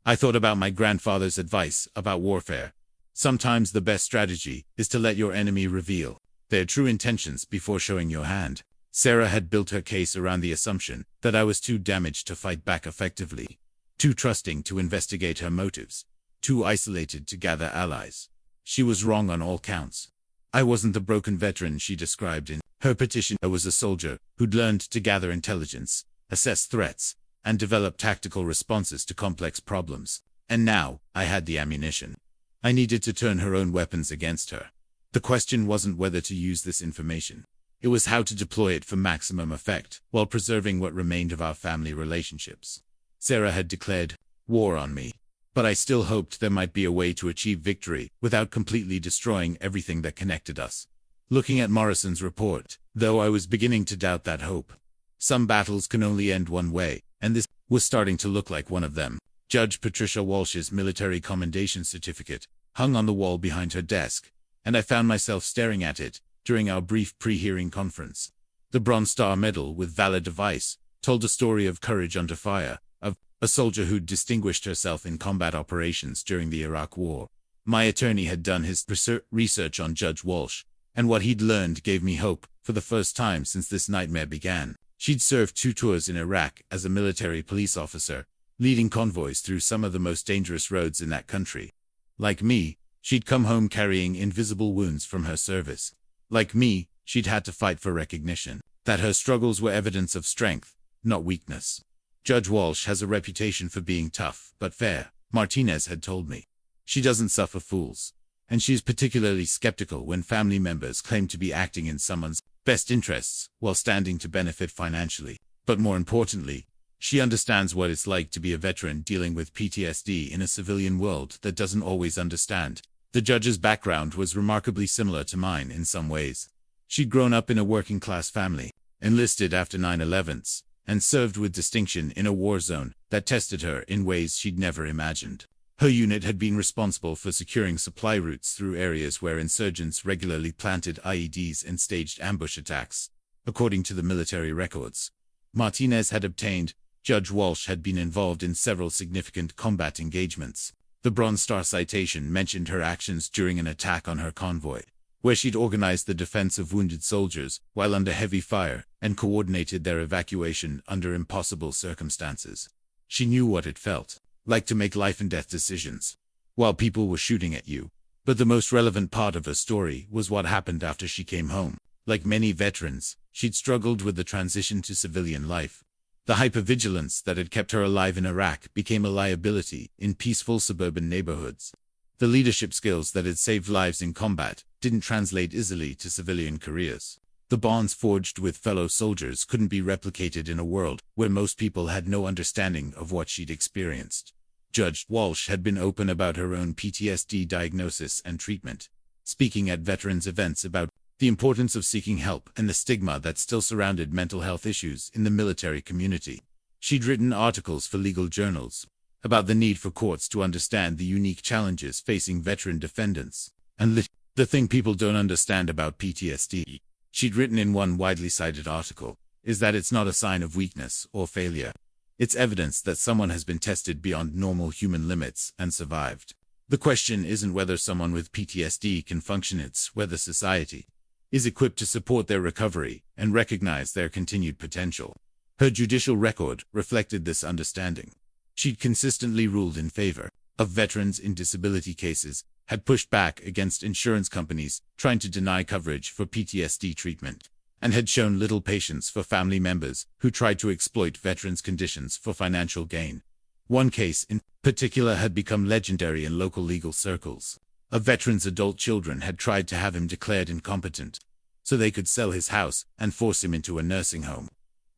I thought about my grandfather's advice about warfare. Sometimes the best strategy is to let your enemy reveal their true intentions before showing your hand. Sarah had built her case around the assumption that I was too damaged to fight back effectively, too trusting to investigate her motives, too isolated to gather allies. She was wrong on all counts. I wasn't the broken veteran she described in her petition. I was a soldier who'd learned to gather intelligence, assess threats, and develop tactical responses to complex problems. And now, I had the ammunition. I needed to turn her own weapons against her. The question wasn't whether to use this information. It was how to deploy it for maximum effect, while preserving what remained of our family relationships. Sarah had declared war on me, but I still hoped there might be a way to achieve victory without completely destroying everything that connected us. Looking at Morrison's report, though, I was beginning to doubt that hope. Some battles can only end one way, and this was starting to look like one of them. Judge Patricia Walsh's military commendation certificate hung on the wall behind her desk, and I found myself staring at it during our brief pre-hearing conference. The Bronze Star Medal with valid device told a story of courage under fire, of a soldier who'd distinguished herself in combat operations during the Iraq War. My attorney had done his research on Judge Walsh, and what he'd learned gave me hope for the first time since this nightmare began. She'd served 2 tours in Iraq as a military police officer, leading convoys through some of the most dangerous roads in that country. Like me, she'd come home carrying invisible wounds from her service. Like me, she'd had to fight for recognition, that her struggles were evidence of strength, not weakness. Judge Walsh has a reputation for being tough but fair, Martinez had told me. She doesn't suffer fools, and she's particularly skeptical when family members claim to be acting in someone's best interests while standing to benefit financially. But more importantly, she understands what it's like to be a veteran dealing with PTSD in a civilian world that doesn't always understand. The judge's background was remarkably similar to mine in some ways. She'd grown up in a working-class family, enlisted after 9/11s, and served with distinction in a war zone that tested her in ways she'd never imagined. Her unit had been responsible for securing supply routes through areas where insurgents regularly planted IEDs and staged ambush attacks. According to the military records Martinez had obtained, Judge Walsh had been involved in several significant combat engagements. The Bronze Star citation mentioned her actions during an attack on her convoy, where she'd organized the defense of wounded soldiers while under heavy fire and coordinated their evacuation under impossible circumstances. She knew what it felt like to make life-and-death decisions while people were shooting at you. But the most relevant part of her story was what happened after she came home. Like many veterans, she'd struggled with the transition to civilian life. The hypervigilance that had kept her alive in Iraq became a liability in peaceful suburban neighborhoods. The leadership skills that had saved lives in combat didn't translate easily to civilian careers. The bonds forged with fellow soldiers couldn't be replicated in a world where most people had no understanding of what she'd experienced. Judge Walsh had been open about her own PTSD diagnosis and treatment, speaking at veterans events about the importance of seeking help and the stigma that still surrounded mental health issues in the military community. She'd written articles for legal journals about the need for courts to understand the unique challenges facing veteran defendants, and the thing people don't understand about PTSD, she'd written in one widely cited article, is that it's not a sign of weakness or failure. It's evidence that someone has been tested beyond normal human limits and survived. The question isn't whether someone with PTSD can function, it's whether society is equipped to support their recovery and recognize their continued potential. Her judicial record reflected this understanding. She'd consistently ruled in favor of veterans in disability cases, had pushed back against insurance companies trying to deny coverage for PTSD treatment, and had shown little patience for family members who tried to exploit veterans' conditions for financial gain. One case in particular had become legendary in local legal circles. A veteran's adult children had tried to have him declared incompetent so they could sell his house and force him into a nursing home.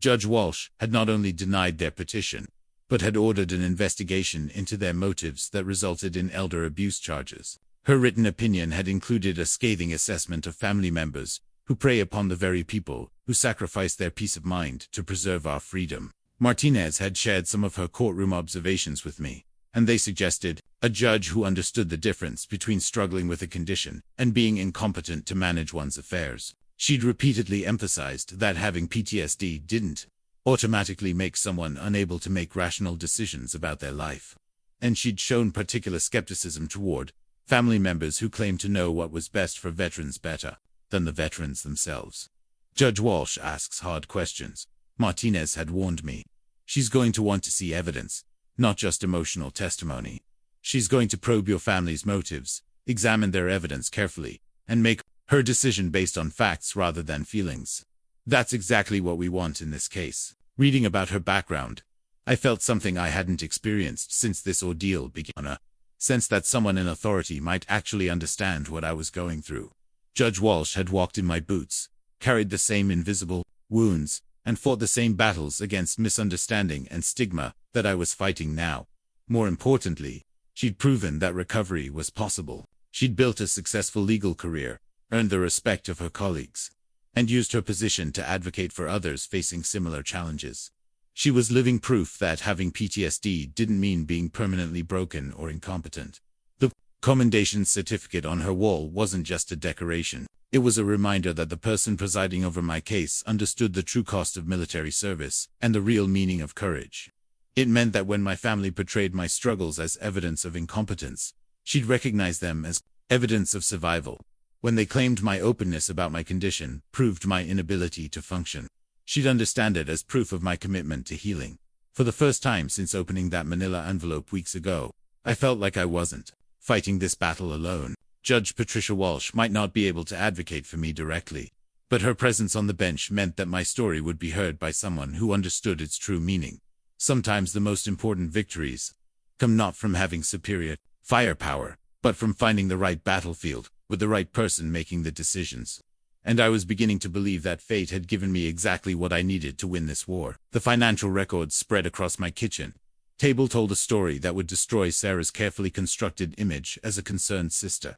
Judge Walsh had not only denied their petition, but had ordered an investigation into their motives that resulted in elder abuse charges. Her written opinion had included a scathing assessment of family members who prey upon the very people who sacrifice their peace of mind to preserve our freedom. Martinez had shared some of her courtroom observations with me, and they suggested a judge who understood the difference between struggling with a condition and being incompetent to manage one's affairs. She'd repeatedly emphasized that having PTSD didn't automatically make someone unable to make rational decisions about their life. And she'd shown particular skepticism toward family members who claimed to know what was best for veterans better than the veterans themselves. Judge Walsh asks hard questions. Martinez had warned me. She's going to want to see evidence, not just emotional testimony. She's going to probe your family's motives, examine their evidence carefully, and make her decision based on facts rather than feelings. That's exactly what we want in this case. Reading about her background, I felt something I hadn't experienced since this ordeal began, a sense that someone in authority might actually understand what I was going through. Judge Walsh had walked in my boots, carried the same invisible wounds, and fought the same battles against misunderstanding and stigma that I was fighting now. More importantly, she'd proven that recovery was possible. She'd built a successful legal career, earned the respect of her colleagues, and used her position to advocate for others facing similar challenges. She was living proof that having PTSD didn't mean being permanently broken or incompetent. The commendation certificate on her wall wasn't just a decoration. It was a reminder that the person presiding over my case understood the true cost of military service and the real meaning of courage. It meant that when my family portrayed my struggles as evidence of incompetence, she'd recognize them as evidence of survival. When they claimed my openness about my condition proved my inability to function, she'd understand it as proof of my commitment to healing. For the first time since opening that manila envelope weeks ago, I felt like I wasn't fighting this battle alone. Judge Patricia Walsh might not be able to advocate for me directly, but her presence on the bench meant that my story would be heard by someone who understood its true meaning. Sometimes the most important victories come not from having superior firepower, but from finding the right battlefield, with the right person making the decisions. And I was beginning to believe that fate had given me exactly what I needed to win this war. The financial records spread across my kitchen table told a story that would destroy Sarah's carefully constructed image as a concerned sister.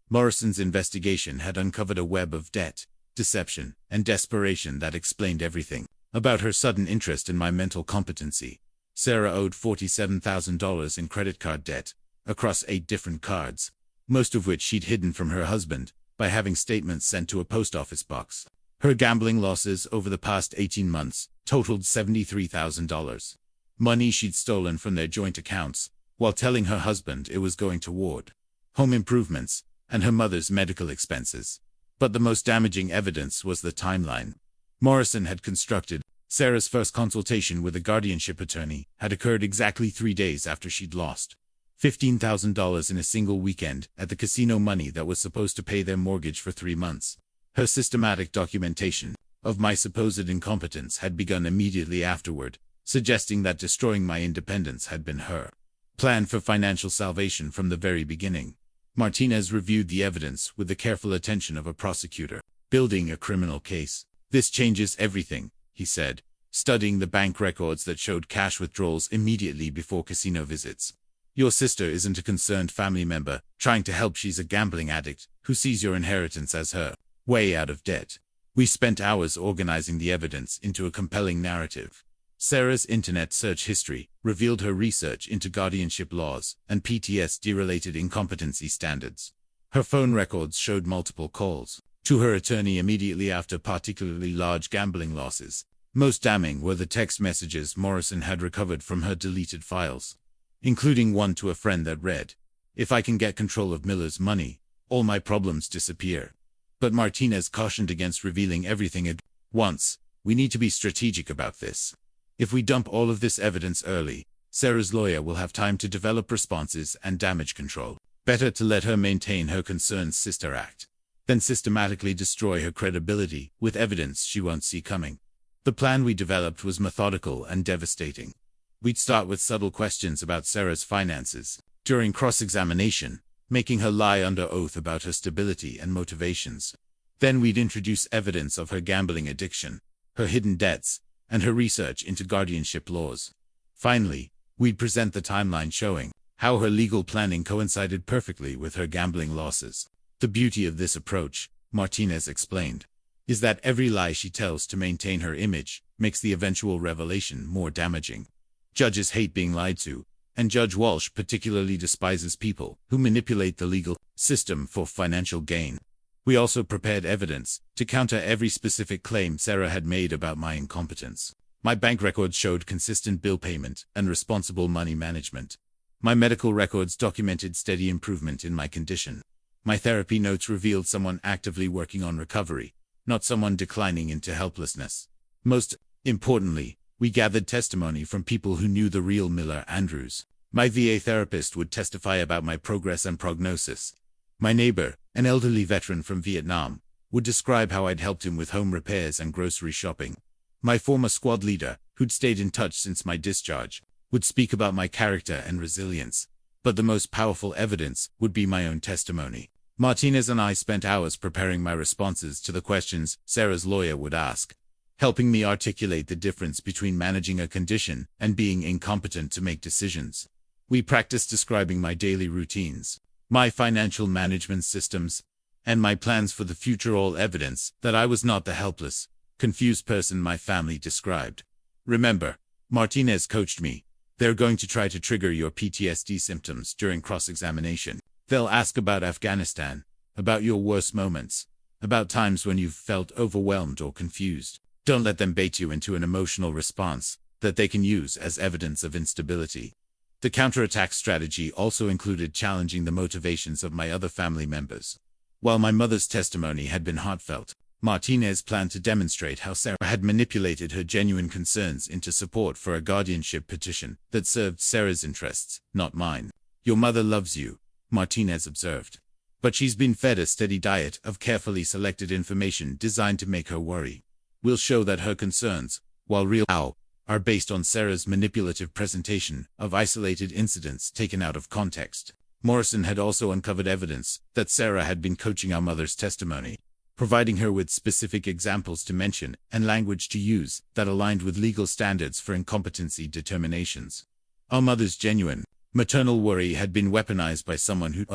Morrison's investigation had uncovered a web of debt, deception, and desperation that explained everything about her sudden interest in my mental competency. Sarah owed $47,000 in credit card debt across 8 different cards, most of which she'd hidden from her husband by having statements sent to a post office box. Her gambling losses over the past 18 months totaled $73,000, money she'd stolen from their joint accounts while telling her husband it was going toward home improvements and her mother's medical expenses. But the most damaging evidence was the timeline. Morrison had constructed Sarah's first consultation with a guardianship attorney had occurred exactly 3 days after she'd lost $15,000 in a single weekend at the casino, money that was supposed to pay their mortgage for 3 months. Her systematic documentation of my supposed incompetence had begun immediately afterward, suggesting that destroying my independence had been her plan for financial salvation from the very beginning. Martinez reviewed the evidence with the careful attention of a prosecutor building a criminal case. "This changes everything," he said, studying the bank records that showed cash withdrawals immediately before casino visits. "Your sister isn't a concerned family member trying to help. She's a gambling addict who sees your inheritance as her way out of debt." We spent hours organizing the evidence into a compelling narrative. Sarah's internet search history revealed her research into guardianship laws and PTSD-related incompetency standards. Her phone records showed multiple calls to her attorney immediately after particularly large gambling losses. Most damning were the text messages Morrison had recovered from her deleted files, including one to a friend that read, "If I can get control of Miller's money, all my problems disappear." But Martinez cautioned against revealing everything at once. "We need to be strategic about this. If we dump all of this evidence early, Sarah's lawyer will have time to develop responses and damage control. Better to let her maintain her concerned sister act than systematically destroy her credibility with evidence she won't see coming." The plan we developed was methodical and devastating. We'd start with subtle questions about Sarah's finances during cross-examination, making her lie under oath about her stability and motivations. Then we'd introduce evidence of her gambling addiction, her hidden debts, and her research into guardianship laws. Finally, we'd present the timeline showing how her legal planning coincided perfectly with her gambling losses. "The beauty of this approach," Martinez explained, is that every lie she tells to maintain her image makes the eventual revelation more damaging. Judges hate being lied to, and Judge Walsh particularly despises people who manipulate the legal system for financial gain. We also prepared evidence to counter every specific claim Sarah had made about my incompetence. My bank records showed consistent bill payment and responsible money management. My medical records documented steady improvement in my condition. My therapy notes revealed someone actively working on recovery, not someone declining into helplessness. Most importantly, we gathered testimony from people who knew the real Miller Andrews. My VA therapist would testify about my progress and prognosis. My neighbor, an elderly veteran from Vietnam, would describe how I'd helped him with home repairs and grocery shopping. My former squad leader, who'd stayed in touch since my discharge, would speak about my character and resilience. But the most powerful evidence would be my own testimony. Martinez and I spent hours preparing my responses to the questions Sarah's lawyer would ask, helping me articulate the difference between managing a condition and being incompetent to make decisions. We practiced describing my daily routines, my financial management systems, and my plans for the future, all evidence that I was not the helpless, confused person my family described. Remember, Martinez coached me. They're going to try to trigger your PTSD symptoms during cross-examination. They'll ask about Afghanistan, about your worst moments, about times when you've felt overwhelmed or confused. Don't let them bait you into an emotional response that they can use as evidence of instability. The counterattack strategy also included challenging the motivations of my other family members. While my mother's testimony had been heartfelt, Martinez planned to demonstrate how Sarah had manipulated her genuine concerns into support for a guardianship petition that served Sarah's interests, not mine. Your mother loves you, Martinez observed. But she's been fed a steady diet of carefully selected information designed to make her worry. We'll show that her concerns, while real, are based on Sarah's manipulative presentation of isolated incidents taken out of context. Morrison had also uncovered evidence that Sarah had been coaching our mother's testimony, providing her with specific examples to mention and language to use that aligned with legal standards for incompetency determinations. Our mother's genuine, maternal worry had been weaponized by someone who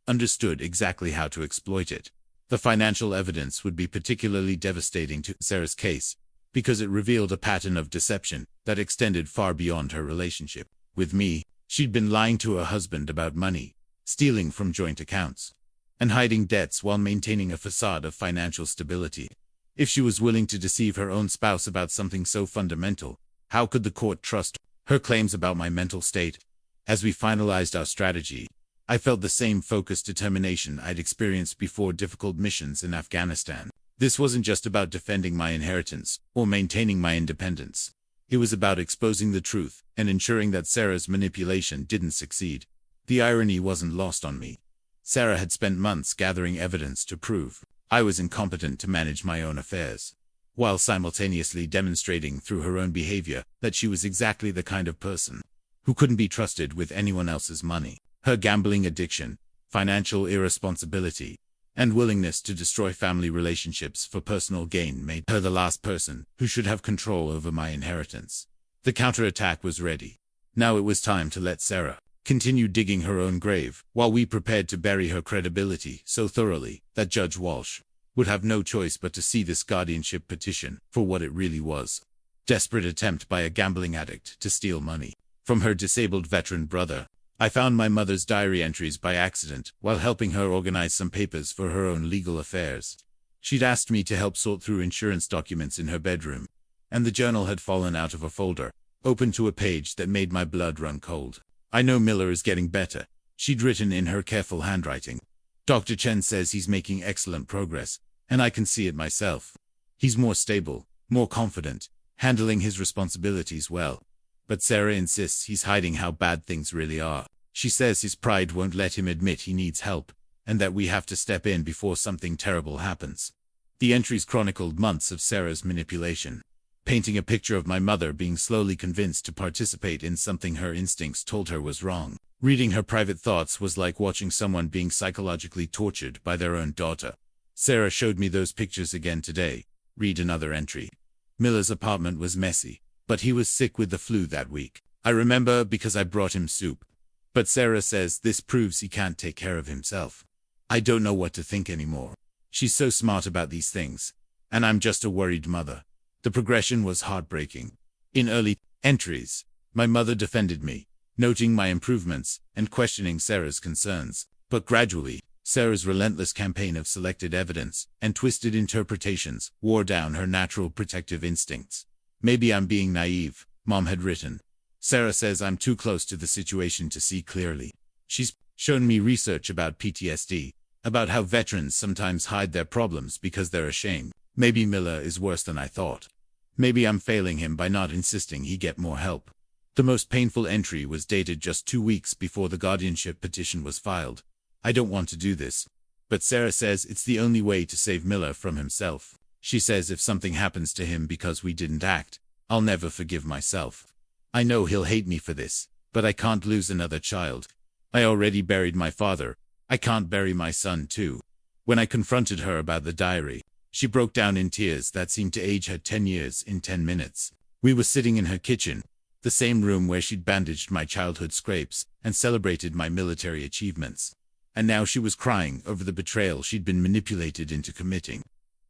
understood exactly how to exploit it. The financial evidence would be particularly devastating to Sarah's case, because it revealed a pattern of deception that extended far beyond her relationship with me. She'd been lying to her husband about money, stealing from joint accounts, and hiding debts while maintaining a facade of financial stability. If she was willing to deceive her own spouse about something so fundamental, how could the court trust her claims about my mental state? As we finalized our strategy, I felt the same focused determination I'd experienced before difficult missions in Afghanistan. This wasn't just about defending my inheritance or maintaining my independence. It was about exposing the truth and ensuring that Sarah's manipulation didn't succeed. The irony wasn't lost on me. Sarah had spent months gathering evidence to prove I was incompetent to manage my own affairs, while simultaneously demonstrating through her own behavior that she was exactly the kind of person who couldn't be trusted with anyone else's money. Her gambling addiction, financial irresponsibility, and willingness to destroy family relationships for personal gain made her the last person who should have control over my inheritance. The counterattack was ready. Now it was time to let Sarah continue digging her own grave, while we prepared to bury her credibility so thoroughly that Judge Walsh would have no choice but to see this guardianship petition for what it really was. Desperate attempt by a gambling addict to steal money from her disabled veteran brother. I found my mother's diary entries by accident while helping her organize some papers for her own legal affairs. She'd asked me to help sort through insurance documents in her bedroom, and the journal had fallen out of a folder, open to a page that made my blood run cold. I know Miller is getting better, she'd written in her careful handwriting. Dr. Chen says he's making excellent progress, and I can see it myself. He's more stable, more confident, handling his responsibilities well. But Sarah insists he's hiding how bad things really are. She says his pride won't let him admit he needs help, and that we have to step in before something terrible happens. The entries chronicled months of Sarah's manipulation, painting a picture of my mother being slowly convinced to participate in something her instincts told her was wrong. Reading her private thoughts was like watching someone being psychologically tortured by their own daughter. Sarah showed me those pictures again today. Read another entry. Miller's apartment was messy, but he was sick with the flu that week. I remember because I brought him soup. But Sarah says this proves he can't take care of himself. I don't know what to think anymore. She's so smart about these things. and I'm just a worried mother. The progression was heartbreaking. In early entries, my mother defended me, noting my improvements and questioning Sarah's concerns. But gradually, Sarah's relentless campaign of selected evidence and twisted interpretations wore down her natural protective instincts. Maybe I'm being naive, Mom had written. Sarah says I'm too close to the situation to see clearly. She's shown me research about PTSD, about how veterans sometimes hide their problems because they're ashamed. Maybe Miller is worse than I thought. Maybe I'm failing him by not insisting he get more help. The most painful entry was dated just 2 weeks before the guardianship petition was filed. I don't want to do this, but Sarah says it's the only way to save Miller from himself. She says if something happens to him because we didn't act, I'll never forgive myself. I know he'll hate me for this, but I can't lose another child. I already buried my father. I can't bury my son too. When I confronted her about the diary, she broke down in tears that seemed to age her 10 years in 10 minutes. We were sitting in her kitchen, the same room where she'd bandaged my childhood scrapes and celebrated my military achievements. And now she was crying over the betrayal she'd been manipulated into committing.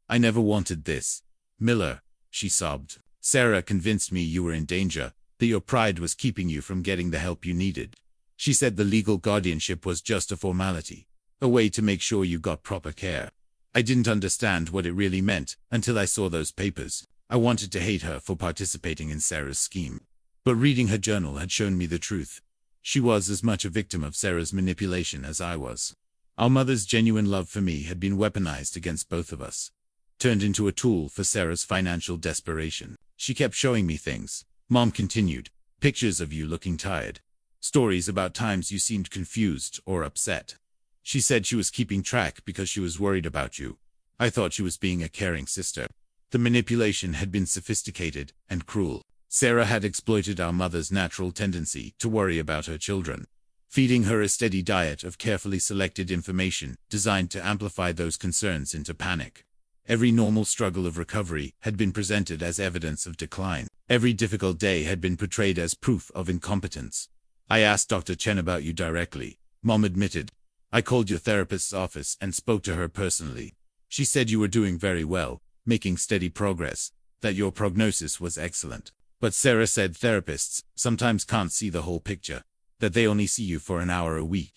I never wanted this. Miller, she sobbed. Sarah convinced me you were in danger, that your pride was keeping you from getting the help you needed. She said the legal guardianship was just a formality, a way to make sure you got proper care. I didn't understand what it really meant until I saw those papers. I wanted to hate her for participating in Sarah's scheme. But reading her journal had shown me the truth. She was as much a victim of Sarah's manipulation as I was. Our mother's genuine love for me had been weaponized against both of us, turned into a tool for Sarah's financial desperation. She kept showing me things, Mom continued, pictures of you looking tired, stories about times you seemed confused or upset. She said she was keeping track because she was worried about you. I thought she was being a caring sister. The manipulation had been sophisticated and cruel. Sarah had exploited our mother's natural tendency to worry about her children, feeding her a steady diet of carefully selected information designed to amplify those concerns into panic. Every normal struggle of recovery had been presented as evidence of decline. Every difficult day had been portrayed as proof of incompetence. I asked Dr. Chen about you directly, Mom admitted. I called your therapist's office and spoke to her personally. She said you were doing very well, making steady progress, that your prognosis was excellent. But Sarah said therapists sometimes can't see the whole picture, that they only see you for an hour a week,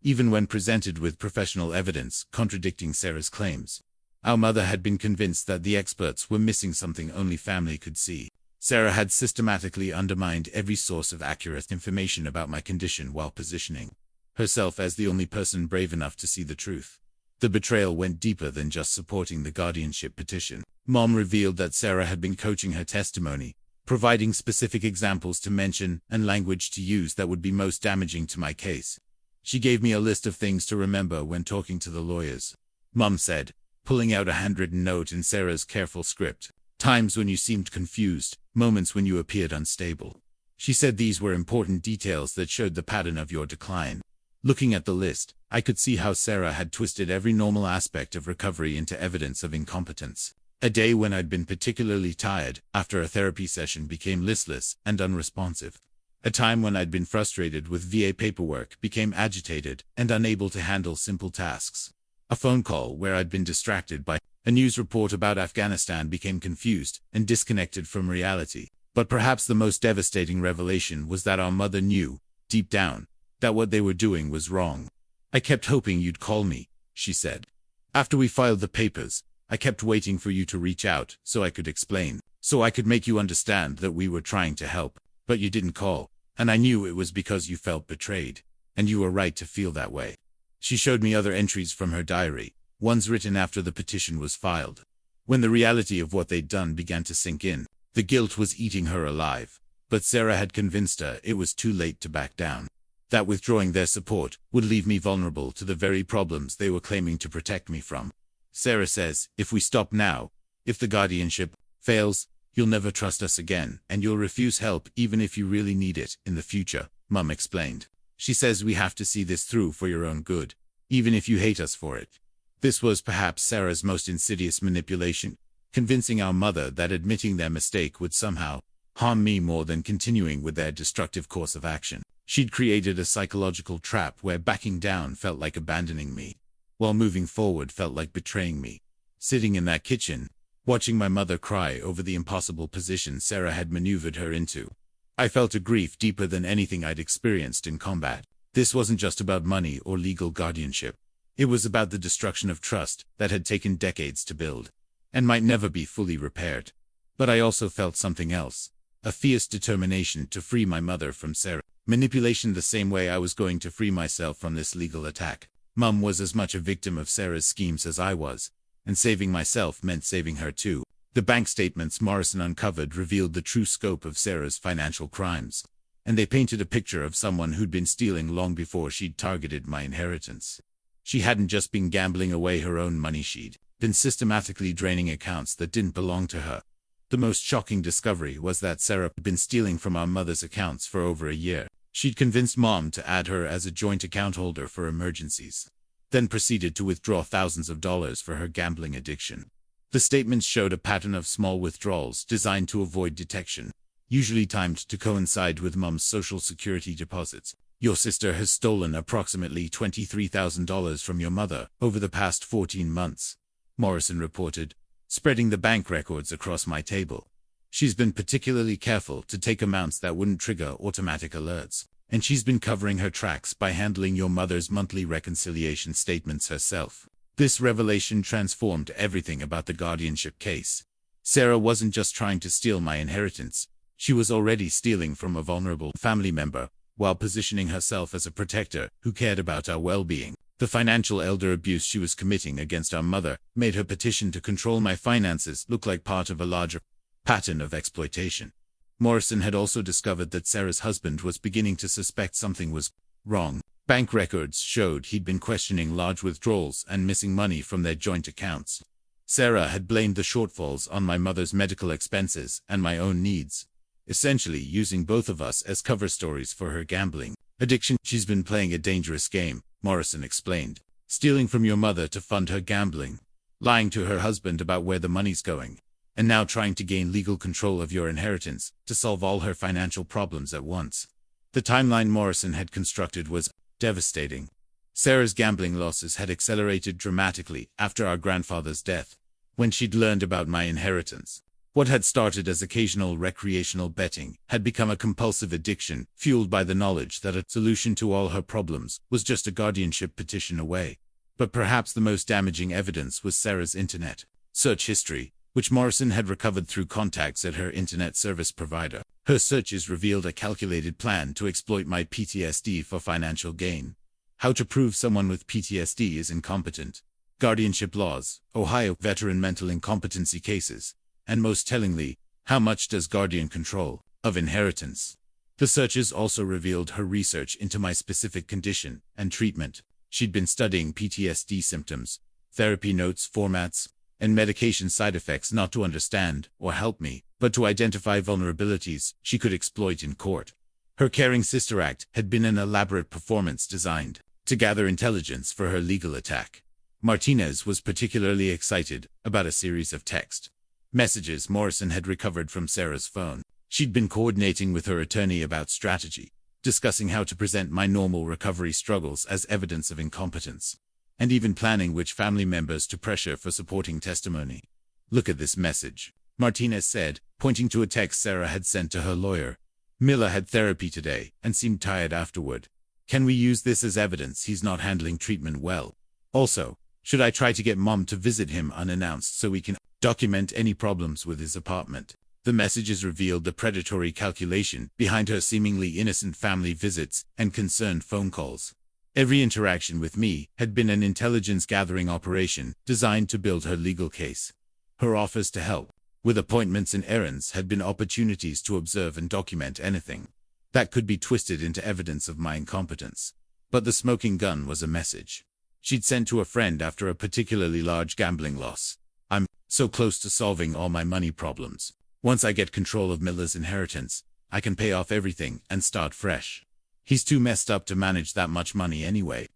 even when presented with professional evidence contradicting Sarah's claims. Our mother had been convinced that the experts were missing something only family could see. Sarah had systematically undermined every source of accurate information about my condition while positioning herself as the only person brave enough to see the truth. The betrayal went deeper than just supporting the guardianship petition. Mom revealed that Sarah had been coaching her testimony, providing specific examples to mention and language to use that would be most damaging to my case. She gave me a list of things to remember when talking to the lawyers. Mom said, pulling out a handwritten note in Sarah's careful script. Times when you seemed confused, moments when you appeared unstable. She said these were important details that showed the pattern of your decline. Looking at the list, I could see how Sarah had twisted every normal aspect of recovery into evidence of incompetence. A day when I'd been particularly tired after a therapy session became listless and unresponsive. A time when I'd been frustrated with VA paperwork became agitated and unable to handle simple tasks. A phone call where I'd been distracted by a news report about Afghanistan became confused and disconnected from reality. But perhaps the most devastating revelation was that our mother knew, deep down, that what they were doing was wrong. I kept hoping you'd call me, she said. After we filed the papers, I kept waiting for you to reach out so I could explain, so I could make you understand that we were trying to help, but you didn't call, and I knew it was because you felt betrayed, and you were right to feel that way. She showed me other entries from her diary, ones written after the petition was filed. When the reality of what they'd done began to sink in, the guilt was eating her alive, but Sarah had convinced her it was too late to back down. That withdrawing their support would leave me vulnerable to the very problems they were claiming to protect me from. Sarah says, if we stop now, if the guardianship fails, you'll never trust us again, and you'll refuse help even if you really need it in the future, Mum explained. She says we have to see this through for your own good, even if you hate us for it. This was perhaps Sarah's most insidious manipulation, convincing our mother that admitting their mistake would somehow harm me more than continuing with their destructive course of action. She'd created a psychological trap where backing down felt like abandoning me, while moving forward felt like betraying me. Sitting in that kitchen, watching my mother cry over the impossible position Sarah had maneuvered her into. I felt a grief deeper than anything I'd experienced in combat. This wasn't just about money or legal guardianship. It was about the destruction of trust that had taken decades to build, and might never be fully repaired. But I also felt something else, a fierce determination to free my mother from Sarah. Manipulation the same way I was going to free myself from this legal attack. Mum was as much a victim of Sarah's schemes as I was, and saving myself meant saving her too. The bank statements Morrison uncovered revealed the true scope of Sarah's financial crimes, and they painted a picture of someone who'd been stealing long before she'd targeted my inheritance. She hadn't just been gambling away her own money, she'd been systematically draining accounts that didn't belong to her. The most shocking discovery was that Sarah had been stealing from our mother's accounts for over a year. She'd convinced Mom to add her as a joint account holder for emergencies, then proceeded to withdraw thousands of dollars for her gambling addiction. The statements showed a pattern of small withdrawals designed to avoid detection, usually timed to coincide with Mom's Social Security deposits. Your sister has stolen approximately $23,000 from your mother over the past 14 months, Morrison reported, spreading the bank records across my table. She's been particularly careful to take amounts that wouldn't trigger automatic alerts, and she's been covering her tracks by handling your mother's monthly reconciliation statements herself. This revelation transformed everything about the guardianship case. Sarah wasn't just trying to steal my inheritance. She was already stealing from a vulnerable family member, while positioning herself as a protector who cared about our well-being. The financial elder abuse she was committing against our mother made her petition to control my finances look like part of a larger pattern of exploitation. Morrison had also discovered that Sarah's husband was beginning to suspect something was wrong. Bank records showed he'd been questioning large withdrawals and missing money from their joint accounts. Sarah had blamed the shortfalls on my mother's medical expenses and my own needs, essentially using both of us as cover stories for her gambling addiction. She's been playing a dangerous game, Morrison explained, stealing from your mother to fund her gambling, lying to her husband about where the money's going, and now trying to gain legal control of your inheritance to solve all her financial problems at once. The timeline Morrison had constructed was devastating. Sarah's gambling losses had accelerated dramatically after our grandfather's death, when she'd learned about my inheritance. What had started as occasional recreational betting had become a compulsive addiction, fueled by the knowledge that a solution to all her problems was just a guardianship petition away. But perhaps the most damaging evidence was Sarah's internet search history, which Morrison had recovered through contacts at her internet service provider. Her searches revealed a calculated plan to exploit my PTSD for financial gain. How to prove someone with PTSD is incompetent. Guardianship laws, Ohio veteran mental incompetency cases, and most tellingly, how much does guardian control of inheritance? The searches also revealed her research into my specific condition and treatment. She'd been studying PTSD symptoms, therapy notes formats, and medication side effects not to understand or help me, but to identify vulnerabilities she could exploit in court. Her Caring Sister Act had been an elaborate performance designed to gather intelligence for her legal attack. Martinez was particularly excited about a series of text messages Morrison had recovered from Sarah's phone. She'd been coordinating with her attorney about strategy, discussing how to present my normal recovery struggles as evidence of incompetence, and even planning which family members to pressure for supporting testimony. "Look at this message," Martinez said, pointing to a text Sarah had sent to her lawyer. "Miller had therapy today and seemed tired afterward. Can we use this as evidence he's not handling treatment well? Also, should I try to get Mom to visit him unannounced so we can document any problems with his apartment?" The messages revealed the predatory calculation behind her seemingly innocent family visits and concerned phone calls. Every interaction with me had been an intelligence-gathering operation designed to build her legal case. Her offers to help with appointments and errands had been opportunities to observe and document anything that could be twisted into evidence of my incompetence. But the smoking gun was a message she'd sent to a friend after a particularly large gambling loss. "I'm so close to solving all my money problems. Once I get control of Miller's inheritance, I can pay off everything and start fresh. He's too messed up to manage that much money anyway."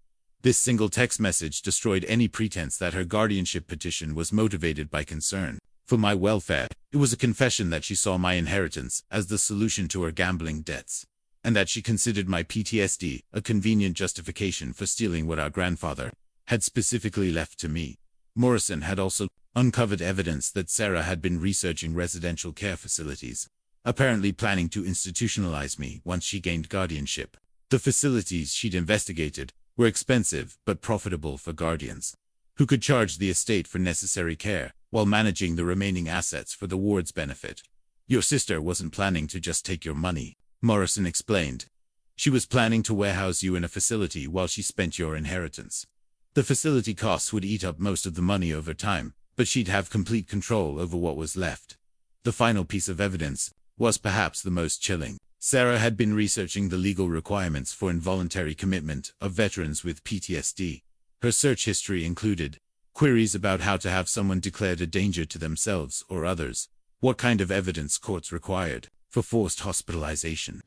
This single text message destroyed any pretense that her guardianship petition was motivated by concern for my welfare. It was a confession that she saw my inheritance as the solution to her gambling debts, and that she considered my PTSD a convenient justification for stealing what our grandfather had specifically left to me. Morrison had also uncovered evidence that Sarah had been researching residential care facilities, apparently planning to institutionalize me once she gained guardianship. The facilities she'd investigated were expensive but profitable for guardians, who could charge the estate for necessary care while managing the remaining assets for the ward's benefit. Your sister wasn't planning to just take your money, Morrison explained. She was planning to warehouse you in a facility while she spent your inheritance. The facility costs would eat up most of the money over time, but she'd have complete control over what was left. The final piece of evidence was perhaps the most chilling. Sarah had been researching the legal requirements for involuntary commitment of veterans with PTSD. Her search history included queries about how to have someone declared a danger to themselves or others, what kind of evidence courts required for forced hospitalization,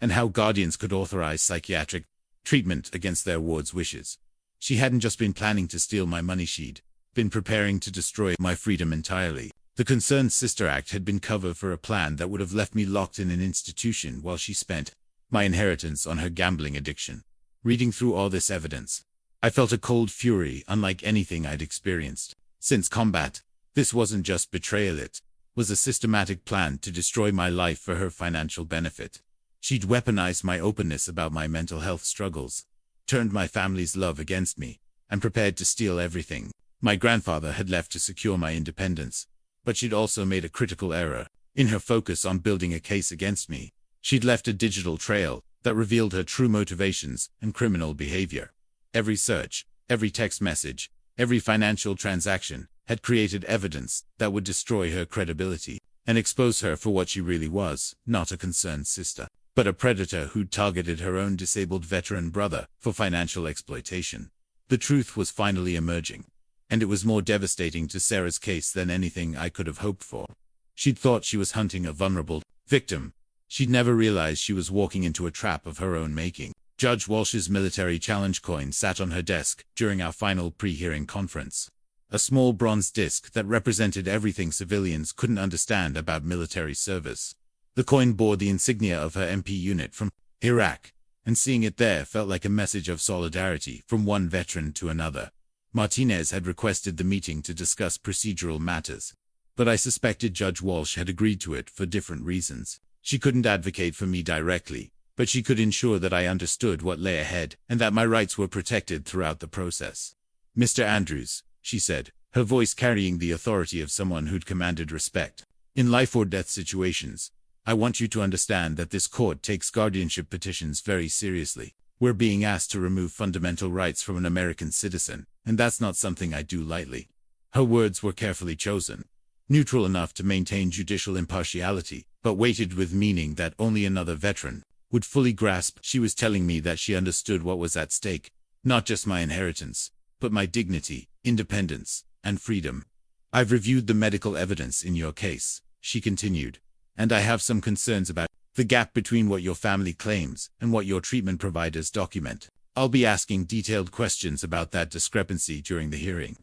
and how guardians could authorize psychiatric treatment against their ward's wishes. She hadn't just been planning to steal my money, she'd been preparing to destroy my freedom entirely. The Concerned Sister Act had been cover for a plan that would have left me locked in an institution while she spent my inheritance on her gambling addiction. Reading through all this evidence, I felt a cold fury unlike anything I'd experienced since combat. This wasn't just betrayal, it was a systematic plan to destroy my life for her financial benefit. She'd weaponized my openness about my mental health struggles, turned my family's love against me, and prepared to steal everything my grandfather had left to secure my independence. But she'd also made a critical error in her focus on building a case against me. She'd left a digital trail that revealed her true motivations and criminal behavior. Every search, every text message, every financial transaction had created evidence that would destroy her credibility and expose her for what she really was, not a concerned sister, but a predator who'd targeted her own disabled veteran brother for financial exploitation. The truth was finally emerging, and it was more devastating to Sarah's case than anything I could have hoped for. She'd thought she was hunting a vulnerable victim. She'd never realized she was walking into a trap of her own making. Judge Walsh's military challenge coin sat on her desk during our final pre-hearing conference. A small bronze disc that represented everything civilians couldn't understand about military service. The coin bore the insignia of her MP unit from Iraq, and seeing it there felt like a message of solidarity from one veteran to another. Martinez had requested the meeting to discuss procedural matters, but I suspected Judge Walsh had agreed to it for different reasons. She couldn't advocate for me directly, but she could ensure that I understood what lay ahead and that my rights were protected throughout the process. Mr. Andrews, she said, her voice carrying the authority of someone who'd commanded respect. In life or death situations, I want you to understand that this court takes guardianship petitions very seriously. We're being asked to remove fundamental rights from an American citizen, and that's not something I do lightly. Her words were carefully chosen, neutral enough to maintain judicial impartiality, but weighted with meaning that only another veteran would fully grasp. She was telling me that she understood what was at stake, not just my inheritance, but my dignity, independence, and freedom. I've reviewed the medical evidence in your case, she continued, and I have some concerns about the gap between what your family claims and what your treatment providers document. I'll be asking detailed questions about that discrepancy during the hearing.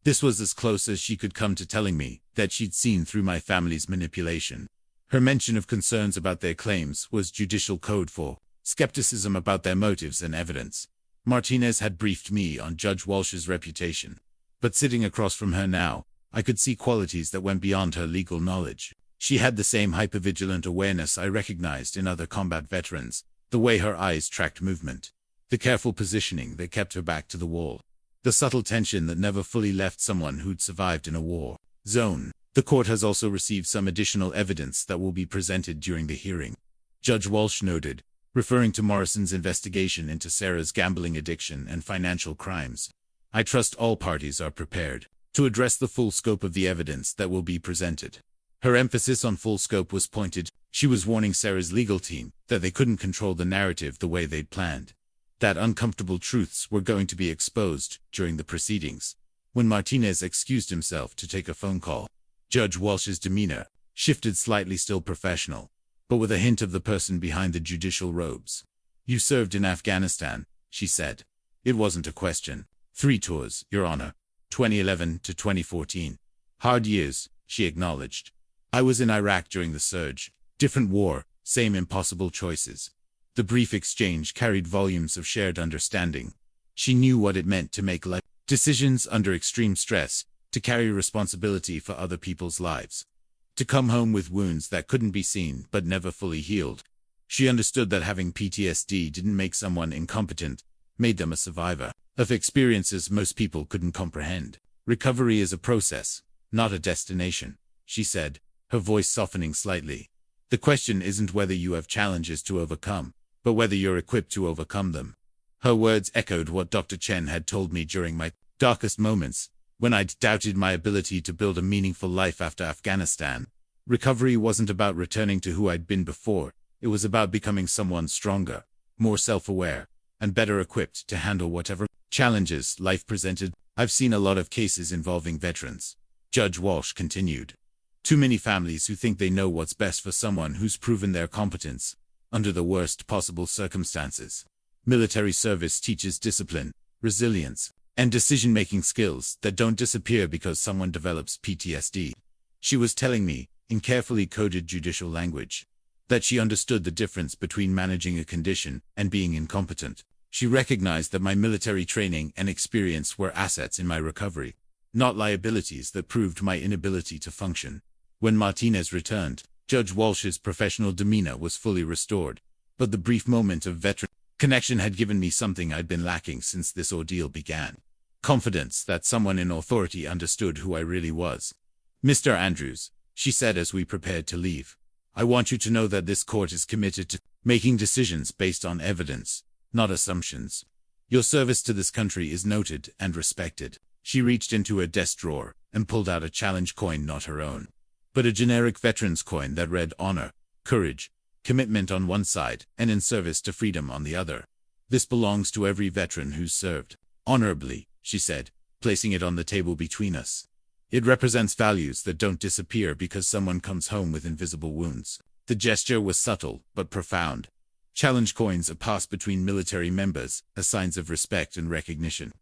This was as close as she could come to telling me that she'd seen through my family's manipulation. Her mention of concerns about their claims was judicial code for skepticism about their motives and evidence. Martinez had briefed me on Judge Walsh's reputation, but sitting across from her now, I could see qualities that went beyond her legal knowledge. She had the same hypervigilant awareness I recognized in other combat veterans, the way her eyes tracked movement, the careful positioning that kept her back to the wall, the subtle tension that never fully left someone who'd survived in a war zone. The court has also received some additional evidence that will be presented during the hearing, Judge Walsh noted, referring to Morrison's investigation into Sarah's gambling addiction and financial crimes. I trust all parties are prepared to address the full scope of the evidence that will be presented. Her emphasis on full scope was pointed. She was warning Sarah's legal team that they couldn't control the narrative the way they'd planned, that uncomfortable truths were going to be exposed during the proceedings. When Martinez excused himself to take a phone call, Judge Walsh's demeanor shifted slightly, still professional, but with a hint of the person behind the judicial robes. You served in Afghanistan, she said. It wasn't a question. 3 tours, Your Honor. 2011 to 2014. Hard years, she acknowledged. I was in Iraq during the surge. Different war, same impossible choices. The brief exchange carried volumes of shared understanding. She knew what it meant to make life decisions under extreme stress, to carry responsibility for other people's lives, to come home with wounds that couldn't be seen but never fully healed. She understood that having PTSD didn't make someone incompetent, made them a survivor of experiences most people couldn't comprehend. Recovery is a process, not a destination, she said, her voice softening slightly. The question isn't whether you have challenges to overcome, but whether you're equipped to overcome them. Her words echoed what Dr. Chen had told me during my darkest moments, when I'd doubted my ability to build a meaningful life after Afghanistan. Recovery wasn't about returning to who I'd been before, it was about becoming someone stronger, more self-aware, and better equipped to handle whatever challenges life presented. I've seen a lot of cases involving veterans, Judge Walsh continued. Too many families who think they know what's best for someone who's proven their competence, under the worst possible circumstances. Military service teaches discipline, resilience, and decision-making skills that don't disappear because someone develops PTSD. She was telling me, in carefully coded judicial language, that she understood the difference between managing a condition and being incompetent. She recognized that my military training and experience were assets in my recovery, not liabilities that proved my inability to function. When Martinez returned, Judge Walsh's professional demeanor was fully restored, but the brief moment of veteran connection had given me something I'd been lacking since this ordeal began. Confidence that someone in authority understood who I really was. Mr. Andrews, she said as we prepared to leave, I want you to know that this court is committed to making decisions based on evidence, not assumptions. Your service to this country is noted and respected. She reached into her desk drawer and pulled out a challenge coin, not her own, but a generic veteran's coin that read honor, courage, commitment on one side, and in service to freedom on the other. This belongs to every veteran who's served honorably, she said, placing it on the table between us. It represents values that don't disappear because someone comes home with invisible wounds. The gesture was subtle but profound. Challenge coins are passed between military members as signs of respect and recognition.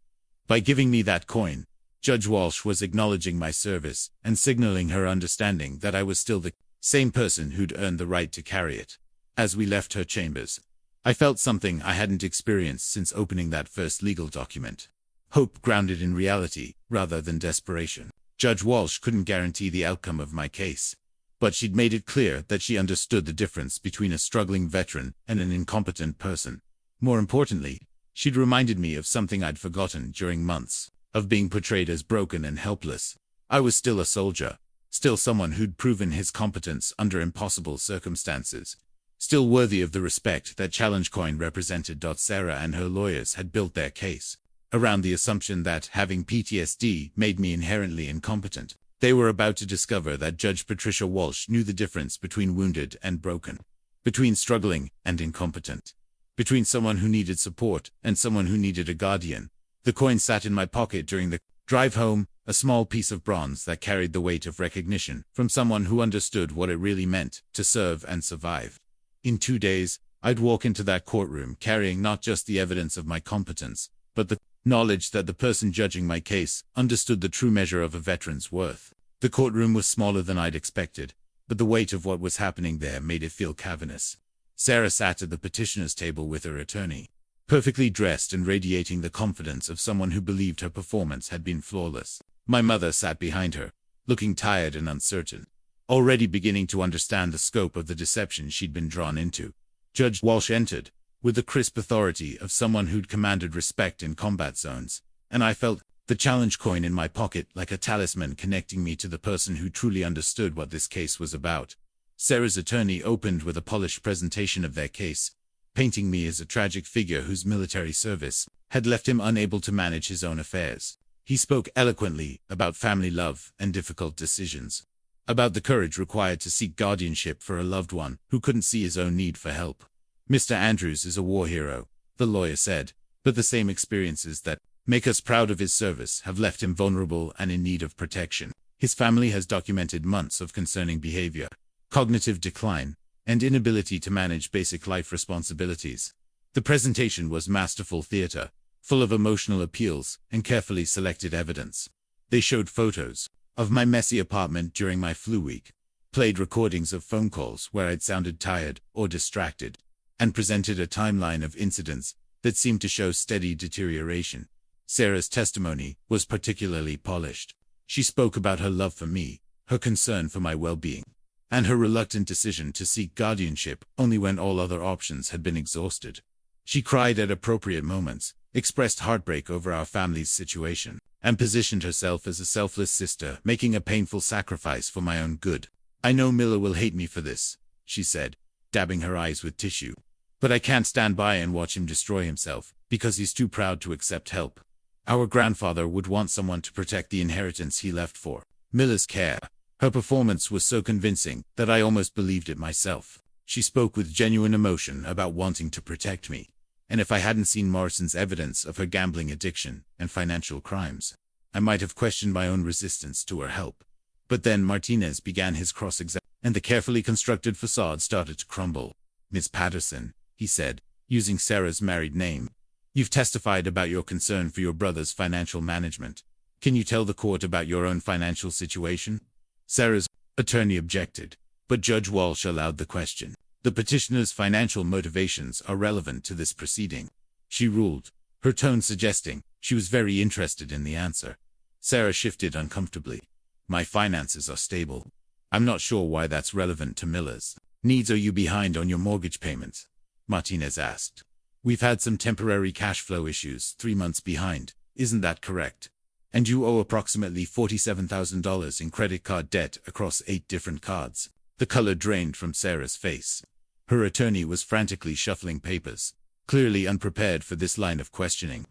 By giving me that coin, Judge Walsh was acknowledging my service and signaling her understanding that I was still the same person who'd earned the right to carry it. As we left her chambers, I felt something I hadn't experienced since opening that first legal document. Hope grounded in reality, rather than desperation. Judge Walsh couldn't guarantee the outcome of my case, but she'd made it clear that she understood the difference between a struggling veteran and an incompetent person. More importantly, she'd reminded me of something I'd forgotten during months of being portrayed as broken and helpless. I was still a soldier, still someone who'd proven his competence under impossible circumstances, still worthy of the respect that challenge coin represented. Sarah and her lawyers had built their case around the assumption that having PTSD made me inherently incompetent. They were about to discover that Judge Patricia Walsh knew the difference between wounded and broken, between struggling and incompetent, between someone who needed support and someone who needed a guardian. The coin sat in my pocket during the drive home, a small piece of bronze that carried the weight of recognition from someone who understood what it really meant to serve and survive. In 2 days, I'd walk into that courtroom carrying not just the evidence of my competence, but the knowledge that the person judging my case understood the true measure of a veteran's worth. The courtroom was smaller than I'd expected, but the weight of what was happening there made it feel cavernous. Sarah sat at the petitioner's table with her attorney, perfectly dressed and radiating the confidence of someone who believed her performance had been flawless. My mother sat behind her, looking tired and uncertain, already beginning to understand the scope of the deception she'd been drawn into. Judge Walsh entered, with the crisp authority of someone who'd commanded respect in combat zones, and I felt the challenge coin in my pocket like a talisman connecting me to the person who truly understood what this case was about. Sarah's attorney opened with a polished presentation of their case, painting me as a tragic figure whose military service had left him unable to manage his own affairs. He spoke eloquently about family love and difficult decisions, about the courage required to seek guardianship for a loved one who couldn't see his own need for help. Mr. Andrews is a war hero, the lawyer said, but the same experiences that make us proud of his service have left him vulnerable and in need of protection. His family has documented months of concerning behavior, cognitive decline, and inability to manage basic life responsibilities. The presentation was masterful theater, full of emotional appeals and carefully selected evidence. They showed photos of my messy apartment during my flu week, played recordings of phone calls where I'd sounded tired or distracted, and presented a timeline of incidents that seemed to show steady deterioration. Sarah's testimony was particularly polished. She spoke about her love for me, her concern for my well-being, and her reluctant decision to seek guardianship only when all other options had been exhausted. She cried at appropriate moments, expressed heartbreak over our family's situation, and positioned herself as a selfless sister, making a painful sacrifice for my own good. "I know Miller will hate me for this," she said, dabbing her eyes with tissue. "But I can't stand by and watch him destroy himself, because he's too proud to accept help. Our grandfather would want someone to protect the inheritance he left for Miller's care." Her performance was so convincing that I almost believed it myself. She spoke with genuine emotion about wanting to protect me, and if I hadn't seen Morrison's evidence of her gambling addiction and financial crimes, I might have questioned my own resistance to her help. But then Martinez began his cross-examination, and the carefully constructed facade started to crumble. "Ms. Patterson," he said, using Sarah's married name, "you've testified about your concern for your brother's financial management. Can you tell the court about your own financial situation?" Sarah's attorney objected, but Judge Walsh allowed the question. "The petitioner's financial motivations are relevant to this proceeding," she ruled, her tone suggesting she was very interested in the answer. Sarah shifted uncomfortably. "My finances are stable. I'm not sure why that's relevant to Miller's needs. Are you behind on your mortgage payments?" Martinez asked. "We've had some temporary cash flow issues, 3 months behind, isn't that correct? And you owe approximately $47,000 in credit card debt across 8 different cards." The color drained from Sarah's face. Her attorney was frantically shuffling papers, clearly unprepared for this line of questioning.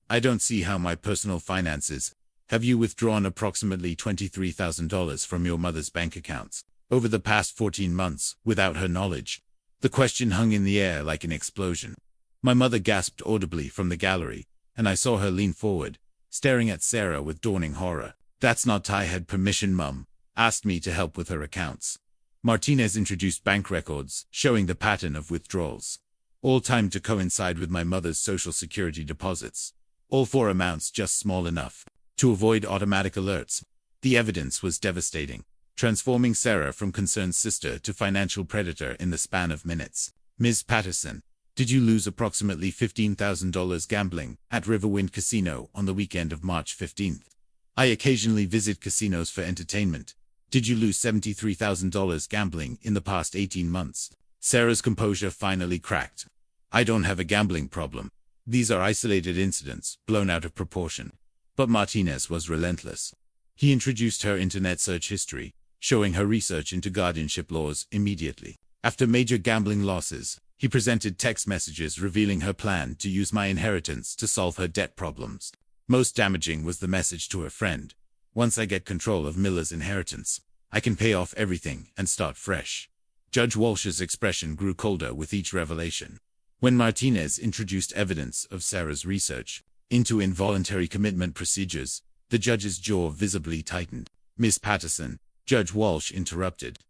"I don't see how my personal finances. Have you withdrawn approximately $23,000 from your mother's bank accounts over the past 14 months without her knowledge?" The question hung in the air like an explosion. My mother gasped audibly from the gallery, and I saw her lean forward, staring at Sarah with dawning horror. "That's not I had permission, Mum. Asked me to help with her accounts." Martinez introduced bank records, showing the pattern of withdrawals, all timed to coincide with my mother's Social Security deposits, all for amounts just small enough to avoid automatic alerts. The evidence was devastating, transforming Sarah from concerned sister to financial predator in the span of minutes. "Ms. Patterson, did you lose approximately $15,000 gambling at Riverwind Casino on the weekend of March 15th? I occasionally visit casinos for entertainment. Did you lose $73,000 gambling in the past 18 months? Sarah's composure finally cracked. "I don't have a gambling problem. These are isolated incidents, blown out of proportion." But Martinez was relentless. He introduced her internet search history, showing her research into guardianship laws immediately. After major gambling losses, he presented text messages revealing her plan to use my inheritance to solve her debt problems. Most damaging was the message to her friend: "Once I get control of Miller's inheritance, I can pay off everything and start fresh." Judge Walsh's expression grew colder with each revelation. When Martinez introduced evidence of Sarah's research into involuntary commitment procedures, the judge's jaw visibly tightened. "Ms. Patterson," Judge Walsh interrupted,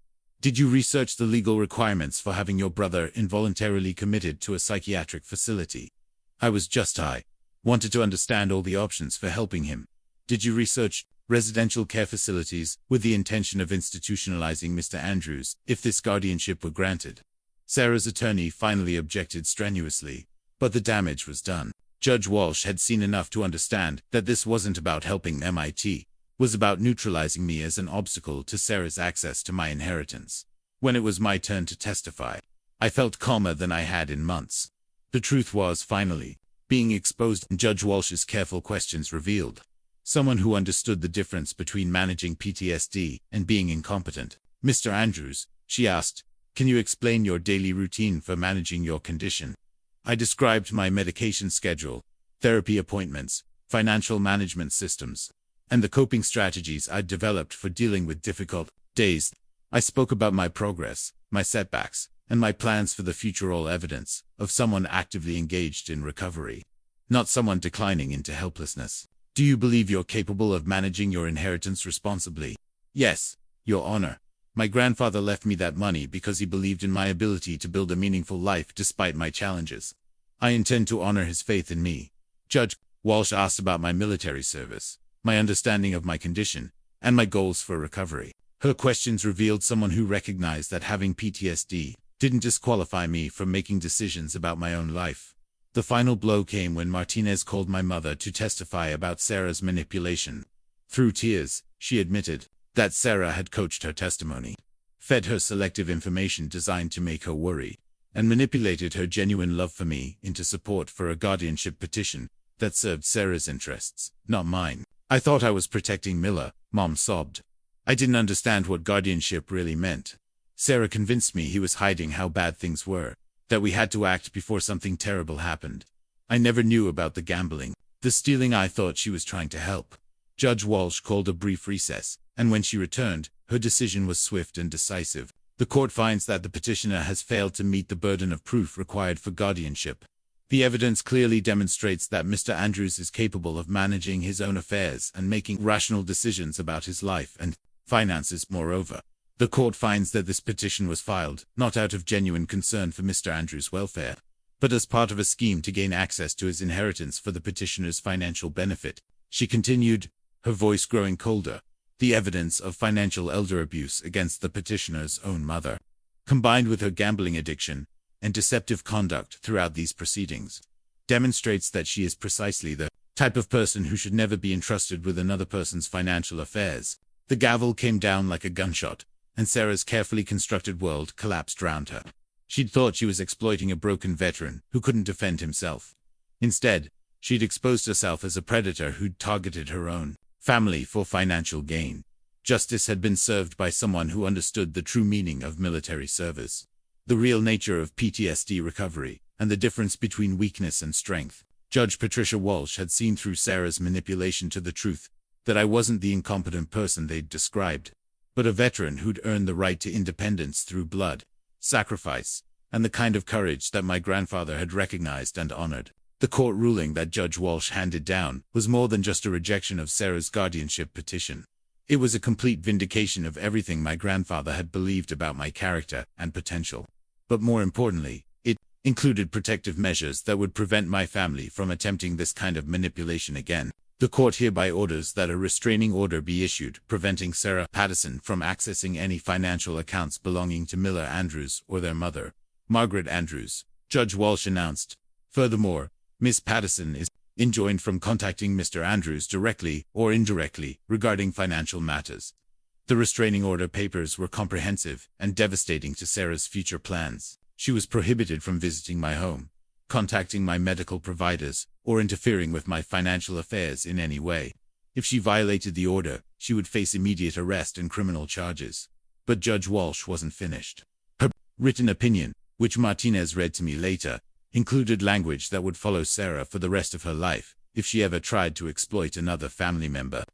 "did you research the legal requirements for having your brother involuntarily committed to a psychiatric facility?" I wanted to understand all the options for helping him." "Did you research residential care facilities with the intention of institutionalizing Mr. Andrews if this guardianship were granted?" Sarah's attorney finally objected strenuously, but the damage was done. Judge Walsh had seen enough to understand that this wasn't about helping MIT, was about neutralizing me as an obstacle to Sarah's access to my inheritance. When it was my turn to testify, I felt calmer than I had in months. The truth was finally being exposed, and Judge Walsh's careful questions revealed someone who understood the difference between managing PTSD and being incompetent. "Mr. Andrews," she asked, "can you explain your daily routine for managing your condition?" I described my medication schedule, therapy appointments, financial management systems, and the coping strategies I'd developed for dealing with difficult days. I spoke about my progress, my setbacks, and my plans for the future, all evidence of someone actively engaged in recovery, not someone declining into helplessness. "Do you believe you're capable of managing your inheritance responsibly?" "Yes, Your Honor. My grandfather left me that money because he believed in my ability to build a meaningful life despite my challenges. I intend to honor his faith in me." Judge Walsh asked about my military service, my understanding of my condition, and my goals for recovery. Her questions revealed someone who recognized that having PTSD didn't disqualify me from making decisions about my own life. The final blow came when Martinez called my mother to testify about Sarah's manipulation. Through tears, she admitted that Sarah had coached her testimony, fed her selective information designed to make her worry, and manipulated her genuine love for me into support for a guardianship petition that served Sarah's interests, not mine. I thought I was protecting Miller, Mom sobbed. I didn't understand what guardianship really meant. Sarah convinced me he was hiding how bad things were, that we had to act before something terrible happened. I never knew about the gambling, the stealing. I thought she was trying to help. Judge Walsh called a brief recess, and when she returned, her decision was swift and decisive. The court finds that the petitioner has failed to meet the burden of proof required for guardianship. The evidence clearly demonstrates that Mr. Andrews is capable of managing his own affairs and making rational decisions about his life and finances. Moreover, the court finds that this petition was filed not out of genuine concern for Mr. Andrews' welfare, but as part of a scheme to gain access to his inheritance for the petitioner's financial benefit. She continued, her voice growing colder. The evidence of financial elder abuse against the petitioner's own mother, combined with her gambling addiction and deceptive conduct throughout these proceedings, demonstrates that she is precisely the type of person who should never be entrusted with another person's financial affairs. The gavel came down like a gunshot, and Sarah's carefully constructed world collapsed around her. She'd thought she was exploiting a broken veteran who couldn't defend himself. Instead, she'd exposed herself as a predator who'd targeted her own family for financial gain. Justice had been served by someone who understood the true meaning of military service, the real nature of PTSD recovery, and the difference between weakness and strength. Judge Patricia Walsh had seen through Sarah's manipulation to the truth that I wasn't the incompetent person they'd described, but a veteran who'd earned the right to independence through blood, sacrifice, and the kind of courage that my grandfather had recognized and honored. The court ruling that Judge Walsh handed down was more than just a rejection of Sarah's guardianship petition. It was a complete vindication of everything my grandfather had believed about my character and potential. But more importantly, it included protective measures that would prevent my family from attempting this kind of manipulation again. The court hereby orders that a restraining order be issued, preventing Sarah Patterson from accessing any financial accounts belonging to Miller Andrews or their mother, Margaret Andrews, Judge Walsh announced. Furthermore, Ms. Patterson is enjoined from contacting Mr. Andrews directly or indirectly regarding financial matters. The restraining order papers were comprehensive and devastating to Sarah's future plans. She was prohibited from visiting my home, contacting my medical providers, or interfering with my financial affairs in any way. If she violated the order, she would face immediate arrest and criminal charges. But Judge Walsh wasn't finished. Her written opinion, which Martinez read to me later, included language that would follow Sarah for the rest of her life if she ever tried to exploit another family member.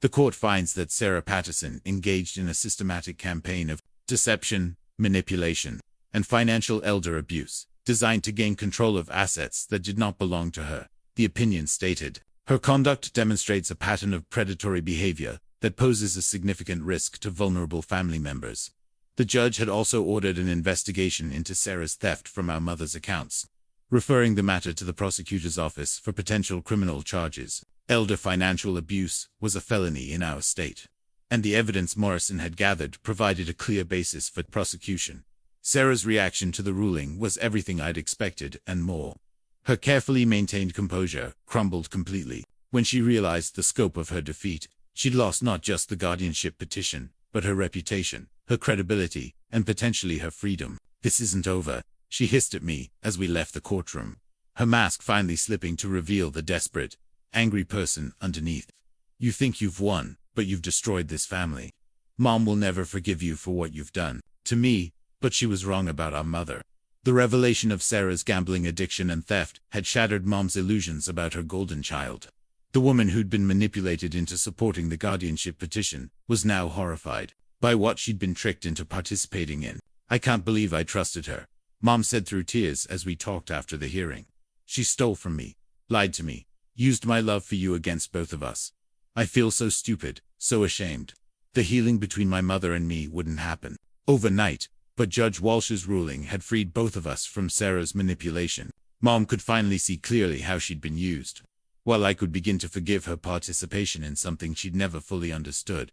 The court finds that Sarah Patterson engaged in a systematic campaign of deception, manipulation, and financial elder abuse, designed to gain control of assets that did not belong to her. The opinion stated, her conduct demonstrates a pattern of predatory behavior that poses a significant risk to vulnerable family members. The judge had also ordered an investigation into Sarah's theft from our mother's accounts, referring the matter to the prosecutor's office for potential criminal charges. Elder financial abuse was a felony in our state, and the evidence Morrison had gathered provided a clear basis for prosecution. Sarah's reaction to the ruling was everything I'd expected and more. Her carefully maintained composure crumbled completely. When she realized the scope of her defeat, she'd lost not just the guardianship petition, but her reputation, her credibility, and potentially her freedom. "This isn't over," she hissed at me as we left the courtroom, her mask finally slipping to reveal the desperate, angry person underneath. "You think you've won, but you've destroyed this family. Mom will never forgive you for what you've done to me," but she was wrong about our mother. The revelation of Sarah's gambling addiction and theft had shattered Mom's illusions about her golden child. The woman who'd been manipulated into supporting the guardianship petition was now horrified by what she'd been tricked into participating in. "I can't believe I trusted her," Mom said through tears as we talked after the hearing. "She stole from me, lied to me, used my love for you against both of us. I feel so stupid, so ashamed." The healing between my mother and me wouldn't happen overnight, but Judge Walsh's ruling had freed both of us from Sarah's manipulation. Mom could finally see clearly how she'd been used, while I could begin to forgive her participation in something she'd never fully understood.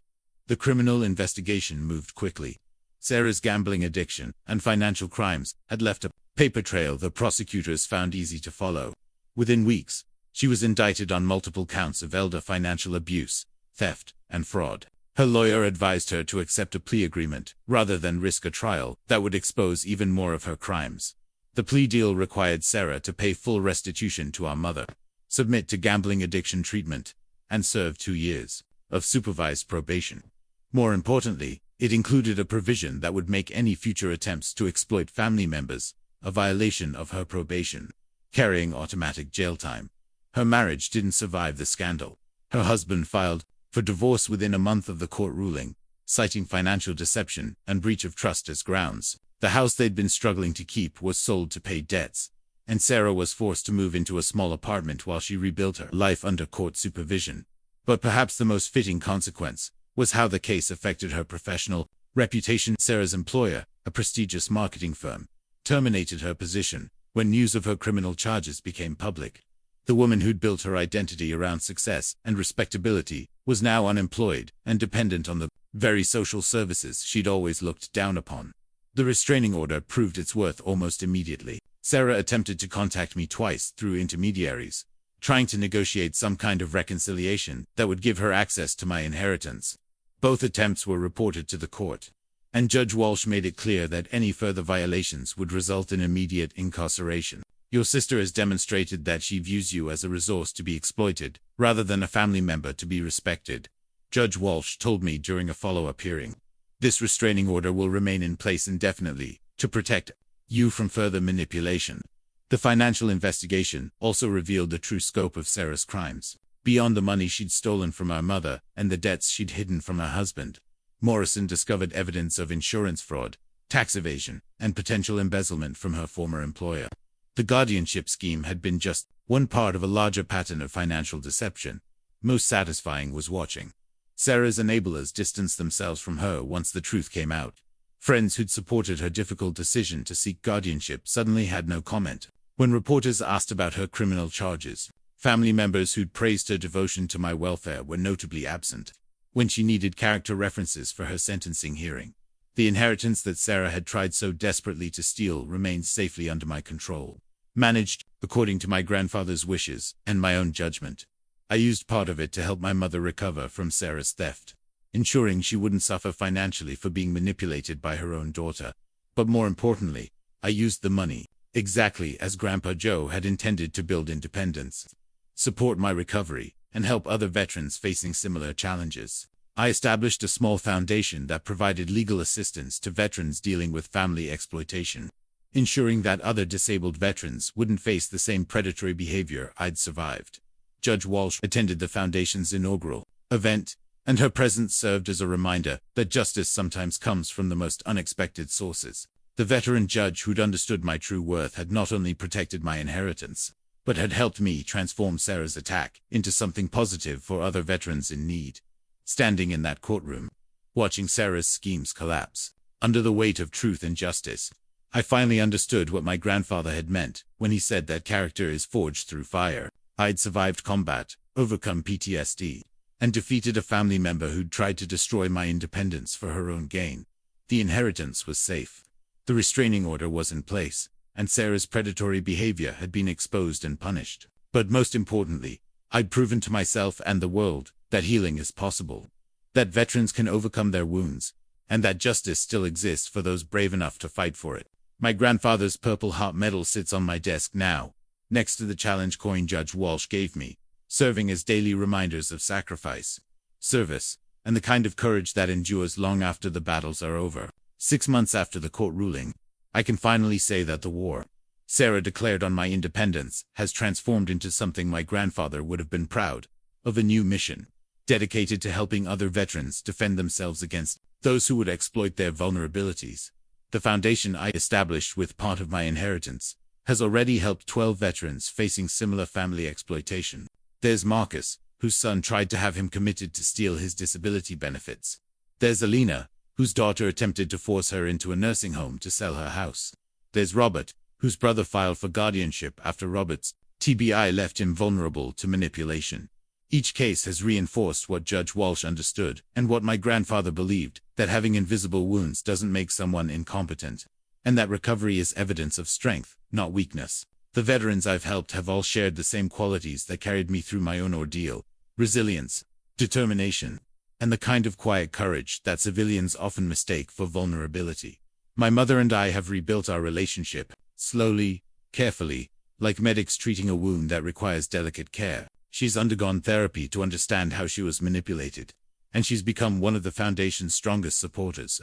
The criminal investigation moved quickly. Sarah's gambling addiction and financial crimes had left a paper trail the prosecutors found easy to follow. Within weeks, she was indicted on multiple counts of elder financial abuse, theft, and fraud. Her lawyer advised her to accept a plea agreement, rather than risk a trial that would expose even more of her crimes. The plea deal required Sarah to pay full restitution to our mother, submit to gambling addiction treatment, and serve 2 years of supervised probation. More importantly, it included a provision that would make any future attempts to exploit family members a violation of her probation, carrying automatic jail time. Her marriage didn't survive the scandal. Her husband filed for divorce within a month of the court ruling, citing financial deception and breach of trust as grounds. The house they'd been struggling to keep was sold to pay debts, and Sarah was forced to move into a small apartment while she rebuilt her life under court supervision. But perhaps the most fitting consequence was how the case affected her professional reputation. Sarah's employer, a prestigious marketing firm, terminated her position when news of her criminal charges became public. The woman who'd built her identity around success and respectability was now unemployed and dependent on the very social services she'd always looked down upon. The restraining order proved its worth almost immediately. Sarah attempted to contact me twice through intermediaries, trying to negotiate some kind of reconciliation that would give her access to my inheritance. Both attempts were reported to the court, and Judge Walsh made it clear that any further violations would result in immediate incarceration. Your sister has demonstrated that she views you as a resource to be exploited, rather than a family member to be respected, Judge Walsh told me during a follow-up hearing. This restraining order will remain in place indefinitely to protect you from further manipulation. The financial investigation also revealed the true scope of Sarah's crimes. Beyond the money she'd stolen from our mother and the debts she'd hidden from her husband, Morrison discovered evidence of insurance fraud, tax evasion, and potential embezzlement from her former employer. The guardianship scheme had been just one part of a larger pattern of financial deception. Most satisfying was watching Sarah's enablers distance themselves from her once the truth came out. Friends who'd supported her difficult decision to seek guardianship suddenly had no comment. When reporters asked about her criminal charges, family members who'd praised her devotion to my welfare were notably absent. When she needed character references for her sentencing hearing, the inheritance that Sarah had tried so desperately to steal remained safely under my control. Managed according to my grandfather's wishes and my own judgment. I used part of it to help my mother recover from Sarah's theft, ensuring she wouldn't suffer financially for being manipulated by her own daughter. But more importantly, I used the money, exactly as Grandpa Joe had intended, to build independence, support my recovery, and help other veterans facing similar challenges. I established a small foundation that provided legal assistance to veterans dealing with family exploitation, ensuring that other disabled veterans wouldn't face the same predatory behavior I'd survived. Judge Walsh attended the foundation's inaugural event, and her presence served as a reminder that justice sometimes comes from the most unexpected sources. The veteran judge who'd understood my true worth had not only protected my inheritance, but had helped me transform Sarah's attack into something positive for other veterans in need. Standing in that courtroom, watching Sarah's schemes collapse under the weight of truth and justice, I finally understood what my grandfather had meant when he said that character is forged through fire. I'd survived combat, overcome PTSD, and defeated a family member who'd tried to destroy my independence for her own gain. The inheritance was safe. The restraining order was in place, and Sarah's predatory behavior had been exposed and punished. But most importantly, I'd proven to myself and the world that healing is possible, that veterans can overcome their wounds, and that justice still exists for those brave enough to fight for it. My grandfather's Purple Heart Medal sits on my desk now, next to the challenge coin Judge Walsh gave me, serving as daily reminders of sacrifice, service, and the kind of courage that endures long after the battles are over. 6 months after the court ruling, I can finally say that the war Sarah declared on my independence has transformed into something my grandfather would have been proud of: a new mission, dedicated to helping other veterans defend themselves against those who would exploit their vulnerabilities. The foundation I established with part of my inheritance has already helped 12 veterans facing similar family exploitation. There's Marcus, whose son tried to have him committed to steal his disability benefits. There's Alina, whose daughter attempted to force her into a nursing home to sell her house. There's Robert, whose brother filed for guardianship after Robert's TBI left him vulnerable to manipulation. Each case has reinforced what Judge Walsh understood, and what my grandfather believed, that having invisible wounds doesn't make someone incompetent, and that recovery is evidence of strength, not weakness. The veterans I've helped have all shared the same qualities that carried me through my own ordeal: resilience, determination, and the kind of quiet courage that civilians often mistake for vulnerability. My mother and I have rebuilt our relationship, slowly, carefully, like medics treating a wound that requires delicate care. She's undergone therapy to understand how she was manipulated, and she's become one of the Foundation's strongest supporters.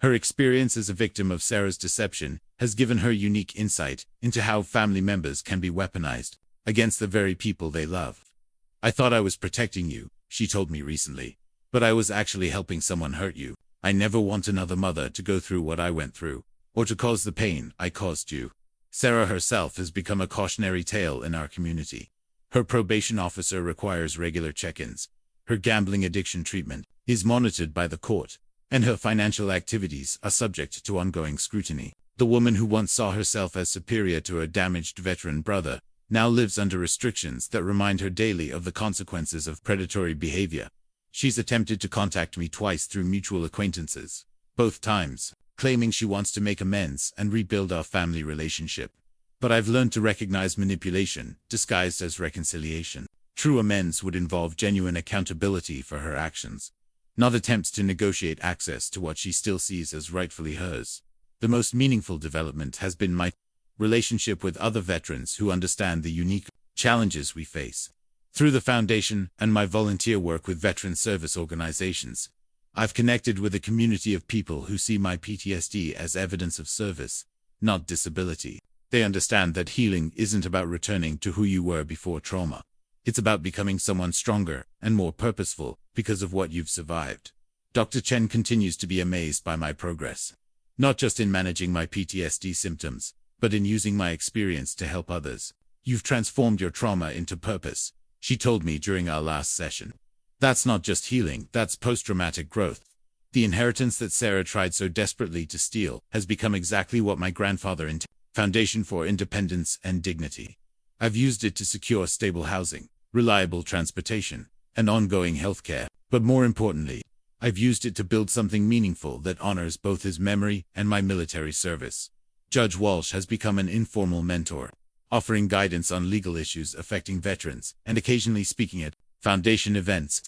Her experience as a victim of Sarah's deception has given her unique insight into how family members can be weaponized against the very people they love. "I thought I was protecting you," she told me recently, "but I was actually helping someone hurt you. I never want another mother to go through what I went through, or to cause the pain I caused you." Sarah herself has become a cautionary tale in our community. Her probation officer requires regular check-ins. Her gambling addiction treatment is monitored by the court, and her financial activities are subject to ongoing scrutiny. The woman who once saw herself as superior to her damaged veteran brother now lives under restrictions that remind her daily of the consequences of predatory behavior. She's attempted to contact me twice through mutual acquaintances, both times claiming she wants to make amends and rebuild our family relationship. But I've learned to recognize manipulation disguised as reconciliation. True amends would involve genuine accountability for her actions, not attempts to negotiate access to what she still sees as rightfully hers. The most meaningful development has been my relationship with other veterans who understand the unique challenges we face. Through the Foundation and my volunteer work with veteran service organizations, I've connected with a community of people who see my PTSD as evidence of service, not disability. They understand that healing isn't about returning to who you were before trauma. It's about becoming someone stronger and more purposeful because of what you've survived. Dr. Chen continues to be amazed by my progress, not just in managing my PTSD symptoms, but in using my experience to help others. "You've transformed your trauma into purpose," she told me during our last session. "That's not just healing, that's post-traumatic growth." The inheritance that Sarah tried so desperately to steal has become exactly what my grandfather intended: Foundation for Independence and Dignity. I've used it to secure stable housing, reliable transportation, and ongoing healthcare. But more importantly, I've used it to build something meaningful that honors both his memory and my military service. Judge Walsh has become an informal mentor, offering guidance on legal issues affecting veterans and occasionally speaking at Foundation events.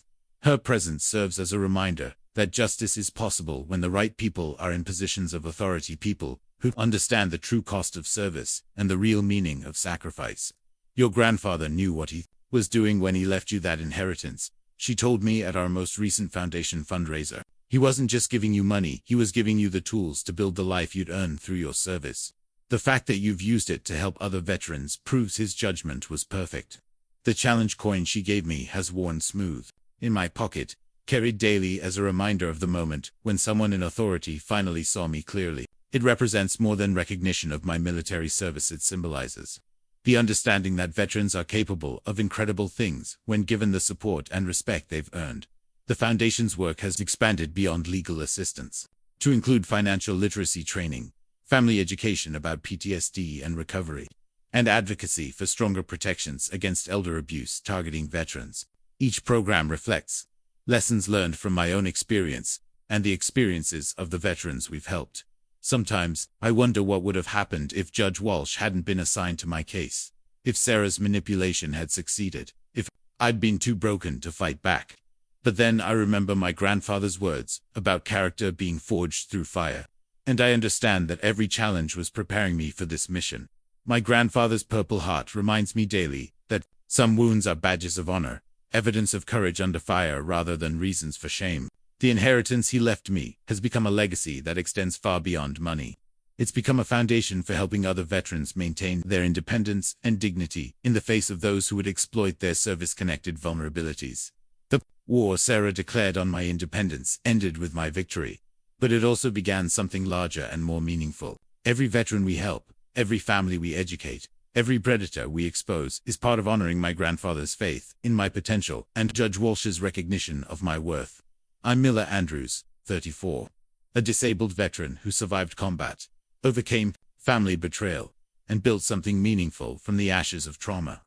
Her presence serves as a reminder that justice is possible when the right people are in positions of authority, people who understand the true cost of service and the real meaning of sacrifice. "Your grandfather knew what he was doing when he left you that inheritance," she told me at our most recent Foundation fundraiser. "He wasn't just giving you money, he was giving you the tools to build the life you'd earned through your service. The fact that you've used it to help other veterans proves his judgment was perfect." The challenge coin she gave me has worn smooth in my pocket, carried daily as a reminder of the moment when someone in authority finally saw me clearly. It represents more than recognition of my military service. It symbolizes the understanding that veterans are capable of incredible things when given the support and respect they've earned. The Foundation's work has expanded beyond legal assistance to include financial literacy training, family education about PTSD and recovery, and advocacy for stronger protections against elder abuse targeting veterans. Each program reflects lessons learned from my own experience and the experiences of the veterans we've helped. Sometimes, I wonder what would have happened if Judge Walsh hadn't been assigned to my case, if Sarah's manipulation had succeeded, if I'd been too broken to fight back. But then I remember my grandfather's words about character being forged through fire, and I understand that every challenge was preparing me for this mission. My grandfather's Purple Heart reminds me daily that some wounds are badges of honor, evidence of courage under fire rather than reasons for shame. The inheritance he left me has become a legacy that extends far beyond money. It's become a foundation for helping other veterans maintain their independence and dignity in the face of those who would exploit their service-connected vulnerabilities. The war Sarah declared on my independence ended with my victory, but it also began something larger and more meaningful. Every veteran we help, every family we educate, every predator we expose is part of honoring my grandfather's faith in my potential and Judge Walsh's recognition of my worth. I'm Miller Andrews, 34, a disabled veteran who survived combat, overcame family betrayal, and built something meaningful from the ashes of trauma.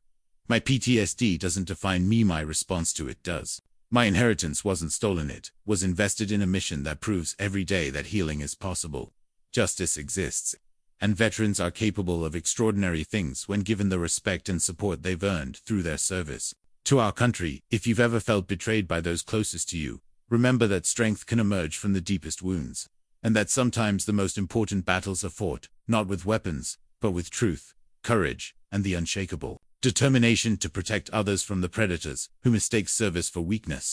My PTSD doesn't define me, my response to it does. My inheritance wasn't stolen, it was invested in a mission that proves every day that healing is possible. Justice exists, and veterans are capable of extraordinary things when given the respect and support they've earned through their service to our country. If you've ever felt betrayed by those closest to you, remember that strength can emerge from the deepest wounds, and that sometimes the most important battles are fought, not with weapons, but with truth, courage, and the unshakable determination to protect others from the predators who mistake service for weakness.